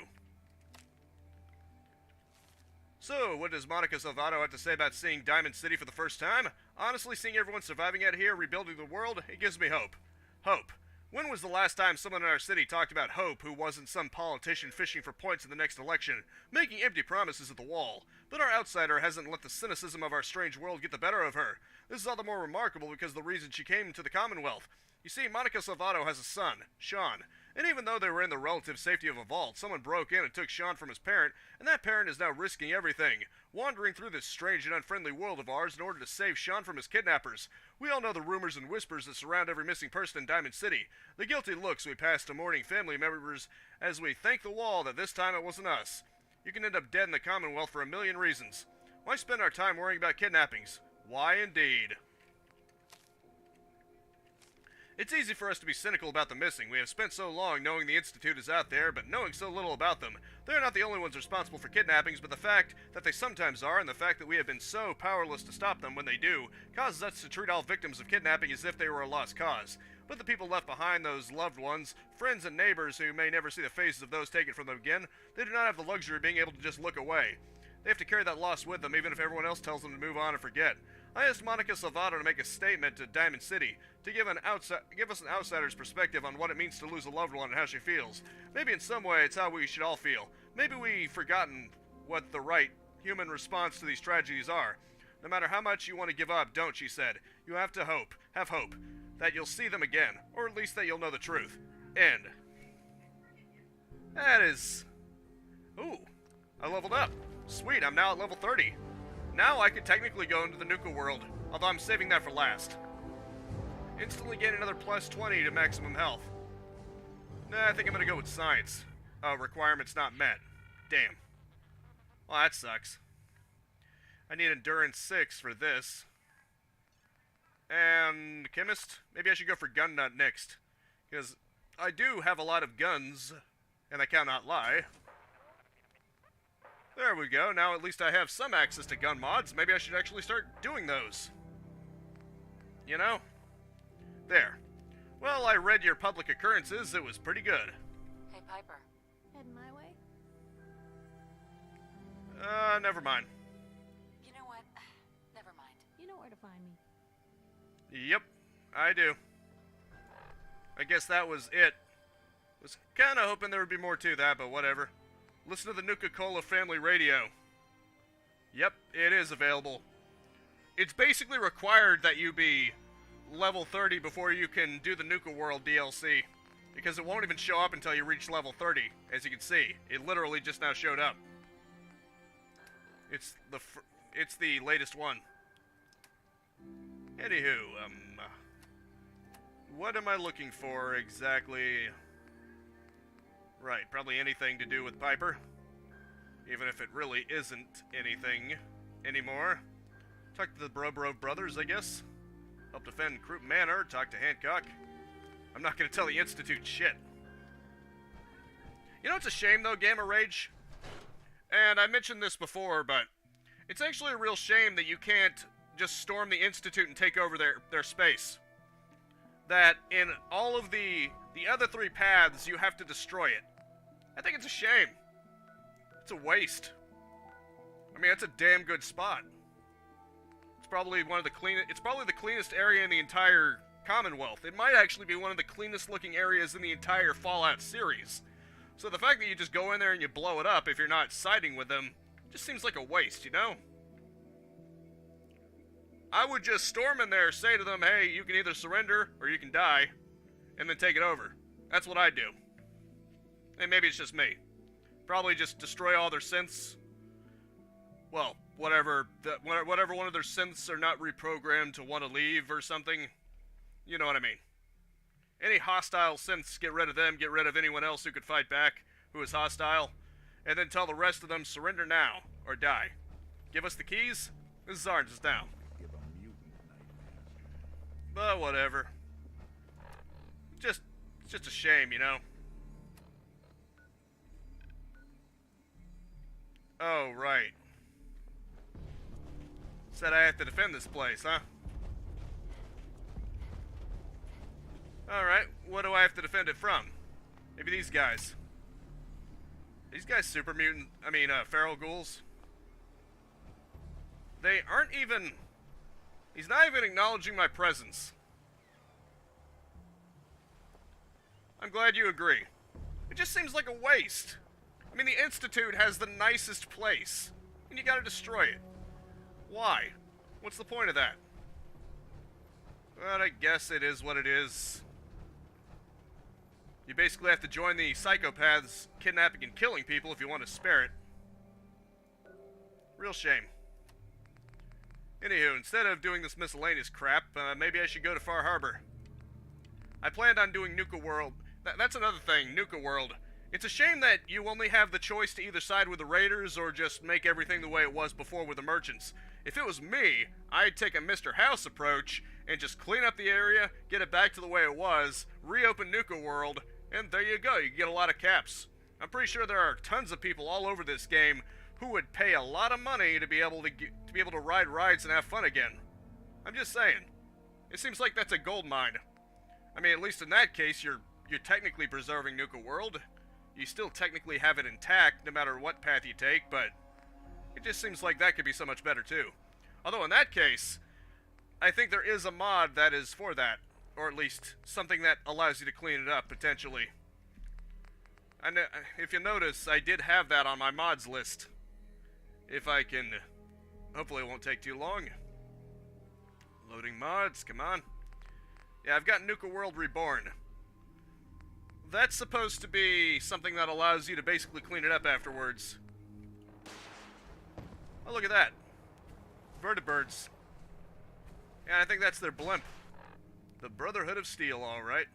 So, what does Monica Salvato have to say about seeing Diamond City for the first time? Honestly, seeing everyone surviving out here, rebuilding the world, it gives me hope. Hope. When was the last time someone in our city talked about hope who wasn't some politician fishing for points in the next election, making empty promises at the wall? But our outsider hasn't let the cynicism of our strange world get the better of her. This is all the more remarkable because of the reason she came to the Commonwealth. You see, Monica Salvato has a son, Sean, and even though they were in the relative safety of a vault, someone broke in and took Sean from his parent, and that parent is now risking everything, wandering through this strange and unfriendly world of ours in order to save Sean from his kidnappers. We all know the rumors and whispers that surround every missing person in Diamond City, the guilty looks we pass to mourning family members as we thank the wall that this time it wasn't us. You can end up dead in the Commonwealth for a million reasons. Why spend our time worrying about kidnappings? Why indeed? It's easy for us to be cynical about the missing. We have spent so long knowing the Institute is out there, but knowing so little about them. They're not the only ones responsible for kidnappings, but the fact that they sometimes are, and the fact that we have been so powerless to stop them when they do, causes us to treat all victims of kidnapping as if they were a lost cause. But the people left behind, those loved ones, friends and neighbors who may never see the faces of those taken from them again, they do not have the luxury of being able to just look away. They have to carry that loss with them, even if everyone else tells them to move on and forget. I asked Monica Salvato to make a statement to Diamond City, to give us an outsider's perspective on what it means to lose a loved one and how she feels. Maybe in some way it's how we should all feel. Maybe we've forgotten what the right human response to these tragedies are. No matter how much you want to give up, don't, she said. You have to have hope, that you'll see them again, or at least that you'll know the truth. End. That is... Ooh, I leveled up. Sweet, I'm now at level 30. Now I could technically go into the Nuka world, although I'm saving that for last. Instantly gain another plus 20 to maximum health. Nah, I think I'm gonna go with science. Requirements not met. Damn. Well, that sucks. I need endurance 6 for this. And chemist? Maybe I should go for gun nut next. Because I do have a lot of guns, and I cannot lie. There we go, now at least I have some access to gun mods. Maybe I should actually start doing those. You know? There. Well, I read your public occurrences. It was pretty good. Hey, Piper. Heading my way? Never mind. You know what? Never mind. You know where to find me. Yep, I do. I guess that was it. Was kinda hoping there would be more to that, but whatever. Listen to the Nuka-Cola Family Radio. Yep, it is available. It's basically required that you be level 30 before you can do the Nuka World DLC. Because it won't even show up until you reach level 30, as you can see. It literally just now showed up. It's the latest one. Anywho, what am I looking for exactly? Right, probably anything to do with Piper. Even if it really isn't anything anymore. Talk to the Bro brothers, I guess. Help defend Croup Manor, talk to Hancock. I'm not gonna tell the Institute shit. You know what's a shame though, Gamma Rage? And I mentioned this before, but it's actually a real shame that you can't just storm the Institute and take over their space. That in all of the other 3 paths, you have to destroy it. I think it's a shame. It's a waste. I mean, it's a damn good spot. It's probably one of the it's probably the cleanest area in the entire Commonwealth. It might actually be one of the cleanest looking areas in the entire Fallout series. So the fact that you just go in there and you blow it up if you're not siding with them, just seems like a waste, you know? I would just storm in there, say to them, hey, you can either surrender or you can die, and then take it over. That's what I'd do. And maybe it's just me. Probably just destroy all their synths. Well, whatever one of their synths are not reprogrammed to want to leave or something. You know what I mean. Any hostile synths, get rid of them, get rid of anyone else who could fight back, who is hostile, and then tell the rest of them, surrender now, or die. Give us the keys, this is ours now. But whatever. It's just a shame, you know? Oh, right. Said I have to defend this place, huh? Alright, what do I have to defend it from? Maybe these guys. These guys super mutant, feral ghouls? They aren't even... He's not even acknowledging my presence. I'm glad you agree. It just seems like a waste. I mean, the Institute has the nicest place, and you gotta destroy it. Why? What's the point of that? But I guess it is what it is. You basically have to join the psychopaths kidnapping and killing people if you want to spare it. Real shame. Anywho, instead of doing this miscellaneous crap, maybe I should go to Far Harbor. I planned on doing Nuka World. That's another thing, Nuka World. It's a shame that you only have the choice to either side with the raiders or just make everything the way it was before with the merchants. If it was me, I'd take a Mr. House approach and just clean up the area, get it back to the way it was, reopen Nuka World, and there you go, you get a lot of caps. I'm pretty sure there are tons of people all over this game who would pay a lot of money to be able to ride rides and have fun again. I'm just saying. It seems like that's a gold mine. I mean, at least in that case, you're technically preserving Nuka World. You still technically have it intact no matter what path you take, but it just seems like that could be so much better too. Although in that case, I think there is a mod that is for that, or at least something that allows you to clean it up, potentially. And if you notice, I did have that on my mods list. If I can... Hopefully it won't take too long. Loading mods, come on. Yeah, I've got Nuka World Reborn. That's supposed to be something that allows you to basically clean it up afterwards. Oh, look at that. Vertibirds. Yeah, I think that's their blimp. The Brotherhood of Steel, alright.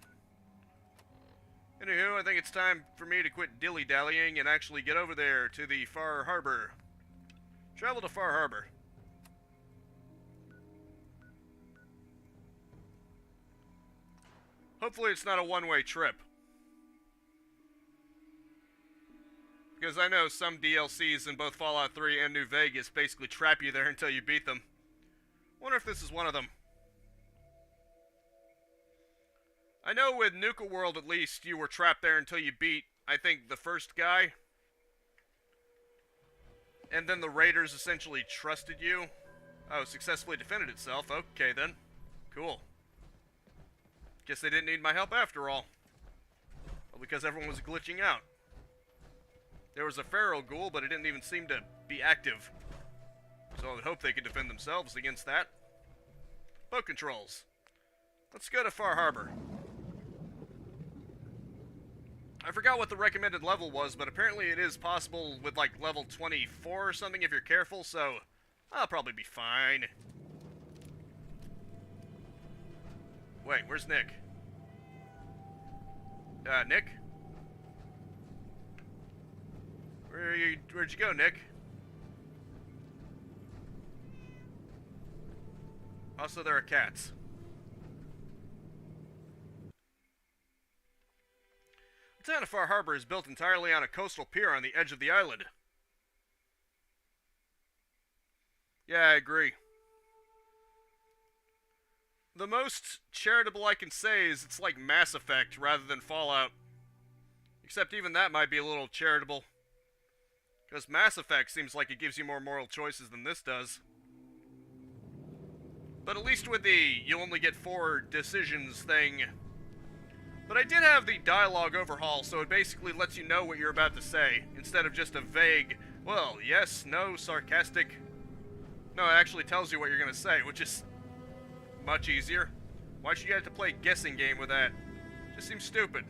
Anywho, I think it's time for me to quit dilly-dallying and actually get over there to the Far Harbor. Travel to Far Harbor. Hopefully it's not a one-way trip. Because I know some DLCs in both Fallout 3 and New Vegas basically trap you there until you beat them. Wonder if this is one of them. I know with Nuka World, at least, you were trapped there until you beat, I think, the first guy. And then the raiders essentially trusted you. Oh, successfully defended itself. Okay, then. Cool. Guess they didn't need my help after all. Well, because everyone was glitching out. There was a feral ghoul, but it didn't even seem to be active. So I would hope they could defend themselves against that. Boat controls. Let's go to Far Harbor. I forgot what the recommended level was, but apparently it is possible with like level 24 or something if you're careful, so I'll probably be fine. Wait, where's Nick? Nick? Where'd you go, Nick? Also, there are cats. The town of Far Harbor is built entirely on a coastal pier on the edge of the island. Yeah, I agree. The most charitable I can say is it's like Mass Effect rather than Fallout. Except even that might be a little charitable. Because Mass Effect seems like it gives you more moral choices than this does. But at least with the you only get 4 decisions thing. But I did have the dialogue overhaul, so it basically lets you know what you're about to say, instead of just a vague, well, yes, no, sarcastic. No, it actually tells you what you're going to say, which is much easier. Why should you have to play a guessing game with that? Just seems stupid.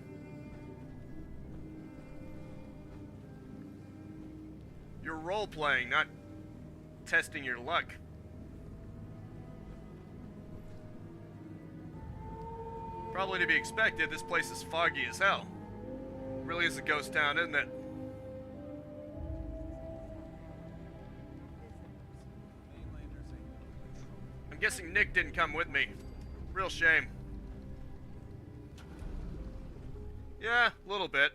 You're role-playing, not testing your luck. Probably to be expected, this place is foggy as hell. Really is a ghost town, isn't it? I'm guessing Nick didn't come with me. Real shame. Yeah, a little bit.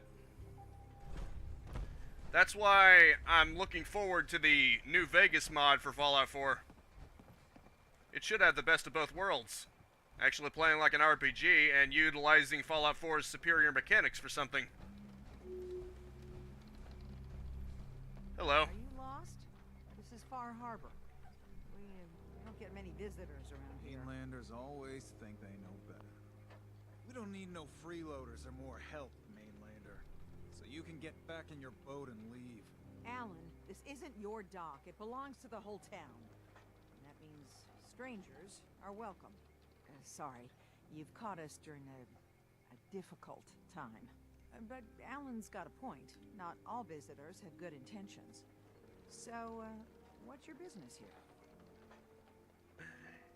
That's why I'm looking forward to the New Vegas mod for Fallout 4. It should have the best of both worlds. Actually playing like an RPG and utilizing Fallout 4's superior mechanics for something. Hello. Are you lost? This is Far Harbor. We don't get many visitors around here. Mainlanders always think they know better. We don't need no freeloaders or more help, Mainlander. So you can get back in your boat and leave. Alan, this isn't your dock. It belongs to the whole town. And that means strangers are welcome. Sorry, you've caught us during a difficult time. But Alan's got a point. Not all visitors have good intentions. So, what's your business here?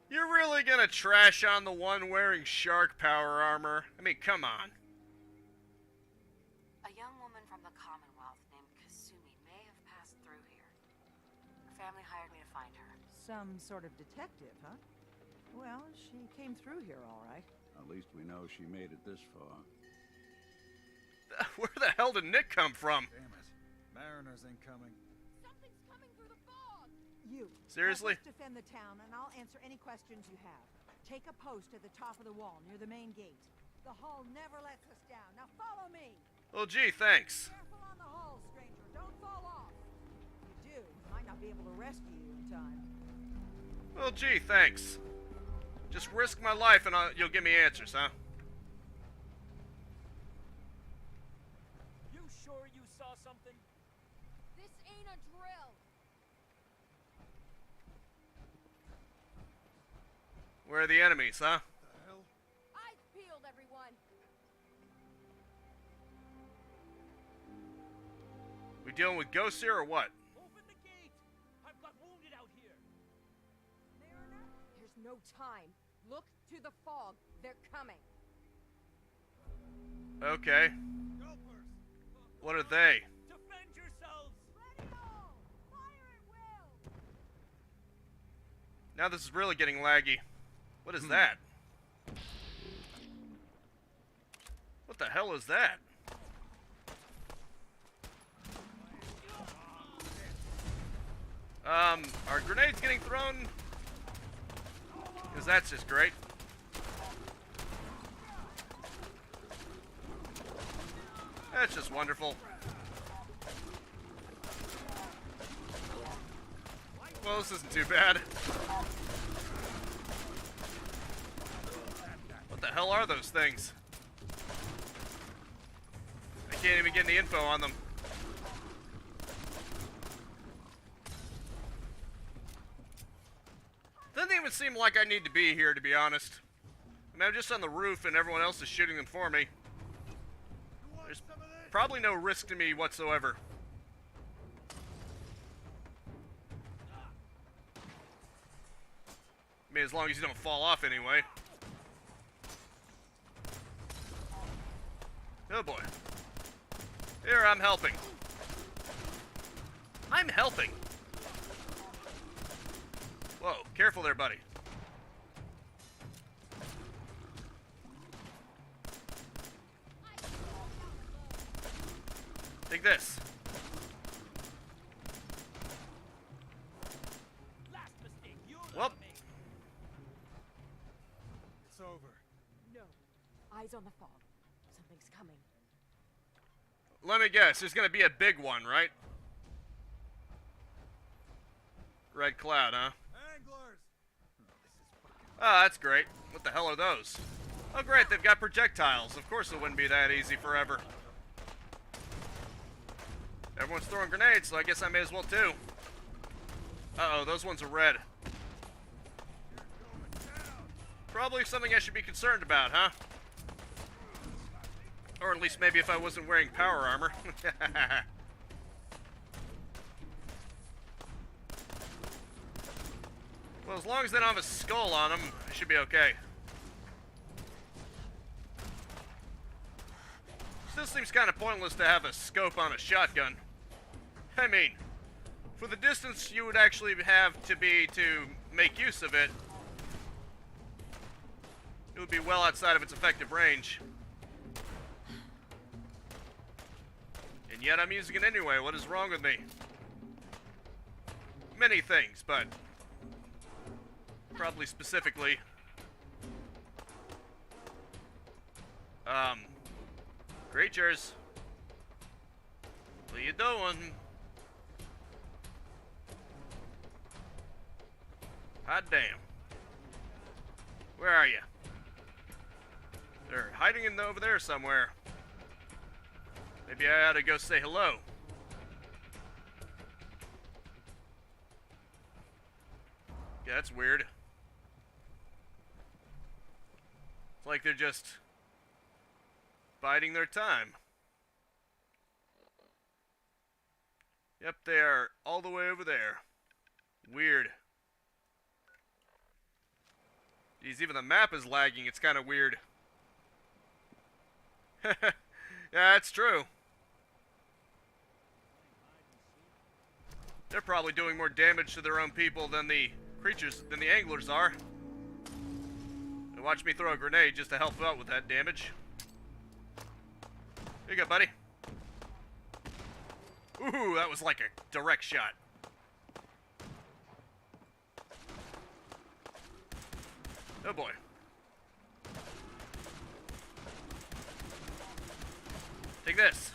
You're really gonna trash on the one wearing shark power armor? I mean, come on. A young woman from the Commonwealth named Kasumi may have passed through here. Her family hired me to find her. Some sort of detective, huh? Well, she came through here all right. At least we know she made it this far. Where the hell did Nick come from? Damn it. Mariners incoming. Something's coming through the fog! You. Seriously? Help us defend the town, and I'll answer any questions you have. Take a post at the top of the wall near the main gate. The hull never lets us down. Now follow me! Well, gee, thanks. Careful on the hull, stranger. Don't fall off. If you do, might not be able to rescue you in time. Well, gee, thanks. Just risk my life and you'll give me answers, huh? You sure you saw something? This ain't a drill! Where are the enemies, huh? The hell? Eyes peeled, everyone! We dealing with ghosts here or what? Open the gate! I've got wounded out here! Mariner, there's no time. Look to the fog. They're coming. Okay. What are they? Defend yourselves! Ready all! Fire at will! Now this is really getting laggy. What is that? What the hell is that? Are grenades getting thrown? Because that's just great. That's just wonderful. Well, this isn't too bad. What the hell are those things? I can't even get any info on them. Doesn't even seem like I need to be here, to be honest. I mean, I'm just on the roof and everyone else is shooting them for me. There's probably no risk to me whatsoever. I mean, as long as you don't fall off anyway. Oh boy. Here, I'm helping. I'm helping. Whoa, careful there, buddy. Take this. Well. It's over. No. Eyes on the fog. Something's coming. Let me guess, there's gonna be a big one, right? Red cloud, huh? Anglers! Oh, that's great. What the hell are those? Oh great, they've got projectiles. Of course it wouldn't be that easy forever. Everyone's throwing grenades, so I guess I may as well too. Uh-oh, those ones are red. Probably something I should be concerned about, huh? Or at least maybe if I wasn't wearing power armor. Well, as long as they don't have a skull on them, I should be okay. Still seems kind of pointless to have a scope on a shotgun. I mean, for the distance you would actually have to be to make use of it, it would be well outside of its effective range. And yet I'm using it anyway. What is wrong with me? Many things, but probably specifically creatures. What are you doing? Hot damn. Where are you? They're hiding in over there somewhere. Maybe I ought to go say hello. Yeah, that's weird. It's like they're just biding their time. Yep, they are all the way over there. Weird. Geez, even the map is lagging. It's kind of weird. Yeah, that's true. They're probably doing more damage to their own people than the creatures, than the anglers are. And watch me throw a grenade just to help out with that damage. Here you go, buddy. Ooh, that was like a direct shot. Oh boy. Take this.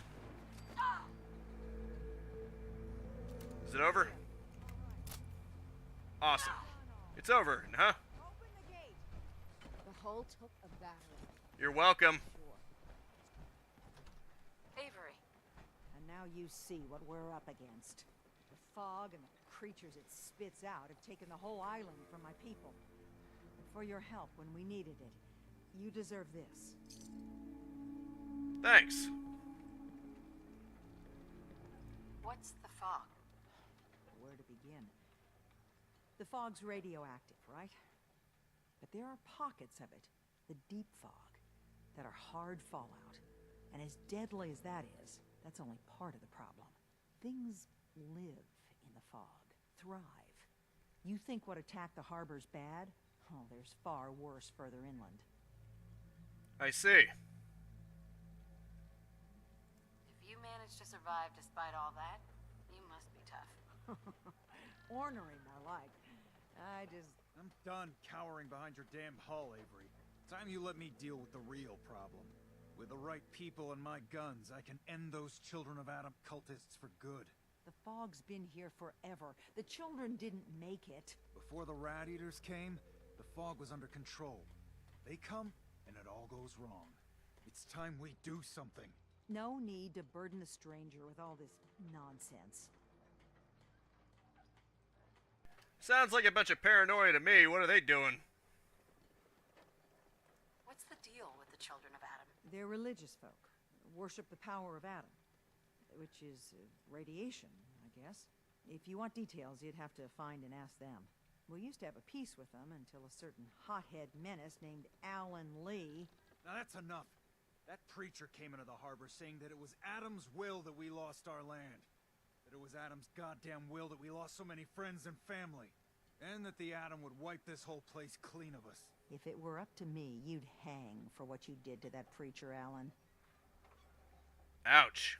Is it over? Awesome. It's over, huh? The whole took a battle. You're welcome. Avery. And now you see what we're up against. The fog and the creatures it spits out have taken the whole island from my people. But for your help when we needed it, you deserve this. Thanks. What's the fog? Where to begin? The fog's radioactive, right? But there are pockets of it, the deep fog, that are hard fallout. And as deadly as that is, that's only part of the problem. Things live in the fog, thrive. You think what attacked the harbor's bad? Oh, there's far worse further inland. I see. If you managed to survive despite all that, you must be tough. Ornery, more like. I'm done cowering behind your damn hull, Avery. Time you let me deal with the real problem. With the right people and my guns, I can end those Children of Adam cultists for good. The fog's been here forever. The children didn't make it. Before the Rat Eaters came, the fog was under control. They come, and it all goes wrong. It's time we do something. No need to burden the stranger with all this nonsense. Sounds like a bunch of paranoia to me. What are they doing? What's the deal with the Children of Adam? They're religious folk. Worship the power of Adam. Which is radiation, I guess. If you want details, you'd have to find and ask them. We used to have a peace with them until a certain hothead menace named Alan Lee... Now that's enough. That preacher came into the harbor saying that it was Adam's will that we lost our land. That it was Adam's goddamn will that we lost so many friends and family. And that the Adam would wipe this whole place clean of us. If it were up to me, you'd hang for what you did to that preacher, Alan. Ouch.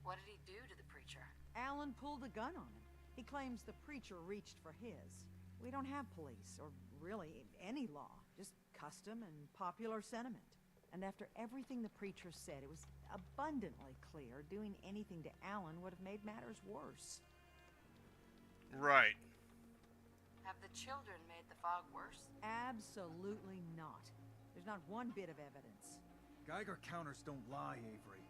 What did he do to the preacher? Alan pulled a gun on him. He claims the preacher reached for his. We don't have police, or really any law. Just custom and popular sentiment. And after everything the preacher said, it was abundantly clear doing anything to Alan would have made matters worse. Right. Have the children made the fog worse? Absolutely not. There's not one bit of evidence. Geiger counters don't lie, Avery.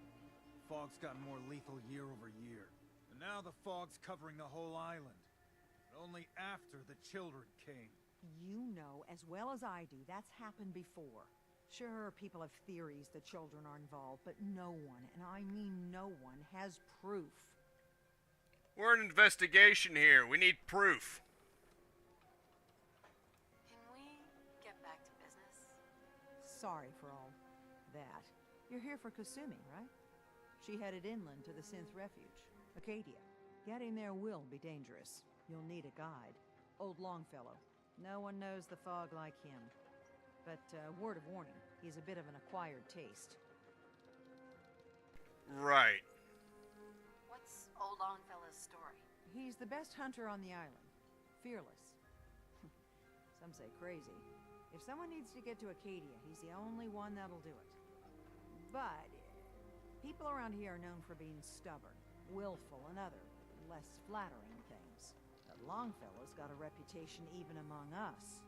Fog's gotten more lethal year over year. And now the fog's covering the whole island. But only after the children came. You know as well as I do that's happened before. Sure, people have theories the children are involved, but no one, and I mean no one, has proof. We're an investigation here. We need proof. Can we get back to business? Sorry for all that. You're here for Kasumi, right? She headed inland to the Synth Refuge, Acadia. Getting there will be dangerous. You'll need a guide. Old Longfellow. No one knows the fog like him. But, word of warning, he's a bit of an acquired taste. Right. What's old Longfellow's story? He's the best hunter on the island. Fearless. Some say crazy. If someone needs to get to Acadia, he's the only one that'll do it. But people around here are known for being stubborn, willful, and other, less flattering things. But Longfellow's got a reputation even among us.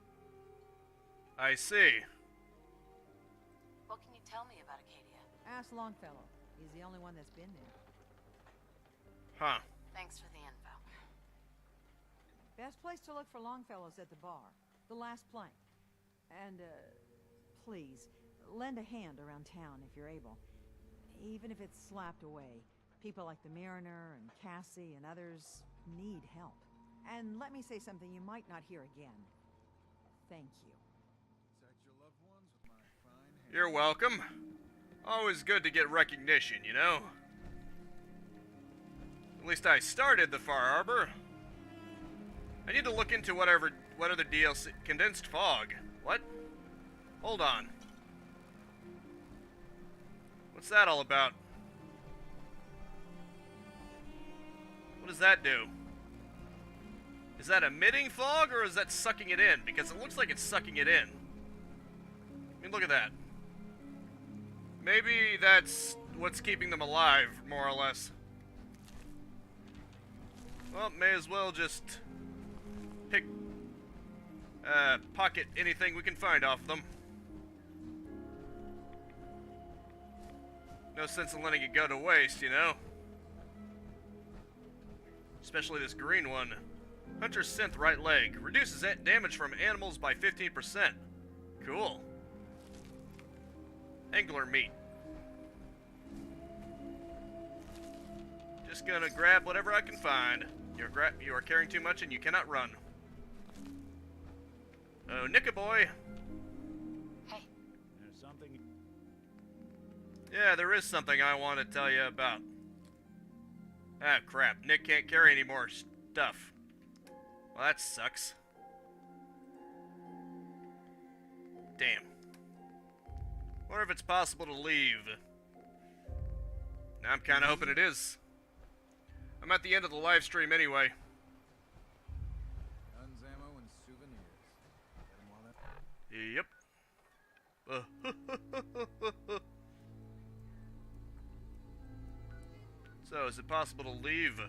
I see. What can you tell me about Acadia? Ask Longfellow. He's the only one that's been there. Huh. Thanks for the info. Best place to look for Longfellow's at the bar. The last plank. And, please, lend a hand around town if you're able. Even if it's slapped away. People like the Mariner and Cassie and others need help. And let me say something you might not hear again. Thank you. You're welcome. Always good to get recognition, you know? At least I started the Far Harbor. I need to look into what other DLC... Condensed fog. What? Hold on. What's that all about? What does that do? Is that emitting fog, or is that sucking it in? Because it looks like it's sucking it in. I mean, look at that. Maybe that's what's keeping them alive, more or less. Well, may as well just pocket anything we can find off them. No sense in letting it go to waste, you know? Especially this green one. Hunter's Synth right leg. Reduces damage from animals by 15%. Cool. Angler meat. Just gonna grab whatever I can find. You are carrying too much and you cannot run. Oh, Nicka boy. Hey. There's something... Yeah, there is something I want to tell you about. Ah, crap. Nick can't carry any more stuff. Well, that sucks. Damn. Wonder if it's possible to leave. Now I'm kind of hoping it is. I'm at the end of the live stream anyway. Guns, ammo, and souvenirs. Yep. So, is it possible to leave?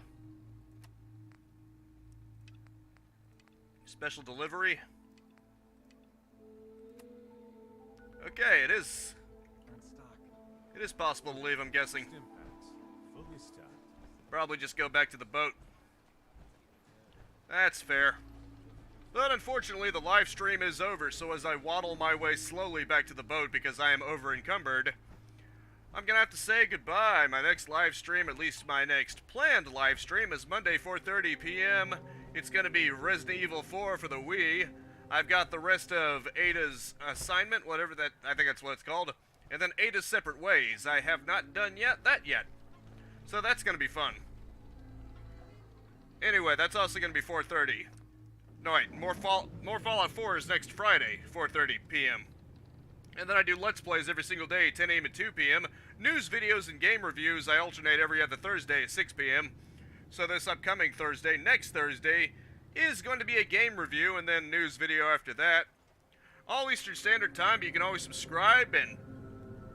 Special delivery? Okay, it is. It is possible to leave, I'm guessing. Fully stocked. Probably just go back to the boat. That's fair. But unfortunately, the live stream is over, so as I waddle my way slowly back to the boat because I am over-encumbered, I'm gonna have to say goodbye. My next live stream, at least my next planned live stream, is Monday, 4:30 p.m. It's gonna be Resident Evil 4 for the Wii. I've got the rest of Ada's assignment, whatever that, I think that's what it's called, and then Ada's Separate Ways. I have not done that yet. So that's gonna be fun. Anyway, that's also gonna be 4:30. No, wait, more Fallout 4 is next Friday, 4:30 p.m. And then I do Let's Plays every single day, 10 a.m. and 2 p.m. News videos and game reviews I alternate every other Thursday at 6 p.m. So this upcoming Thursday, next Thursday, is going to be a game review and then news video after that. All Eastern Standard Time, but you can always subscribe and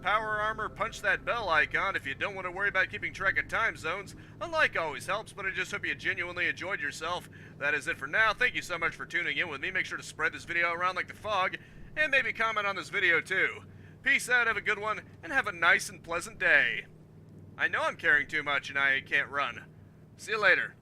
power armor, punch that bell icon if you don't want to worry about keeping track of time zones. A like always helps, but I just hope you genuinely enjoyed yourself. That is it for now. Thank you so much for tuning in with me. Make sure to spread this video around like the fog, and maybe comment on this video too. Peace out, have a good one, and have a nice and pleasant day. I know I'm carrying too much and I can't run. See you later.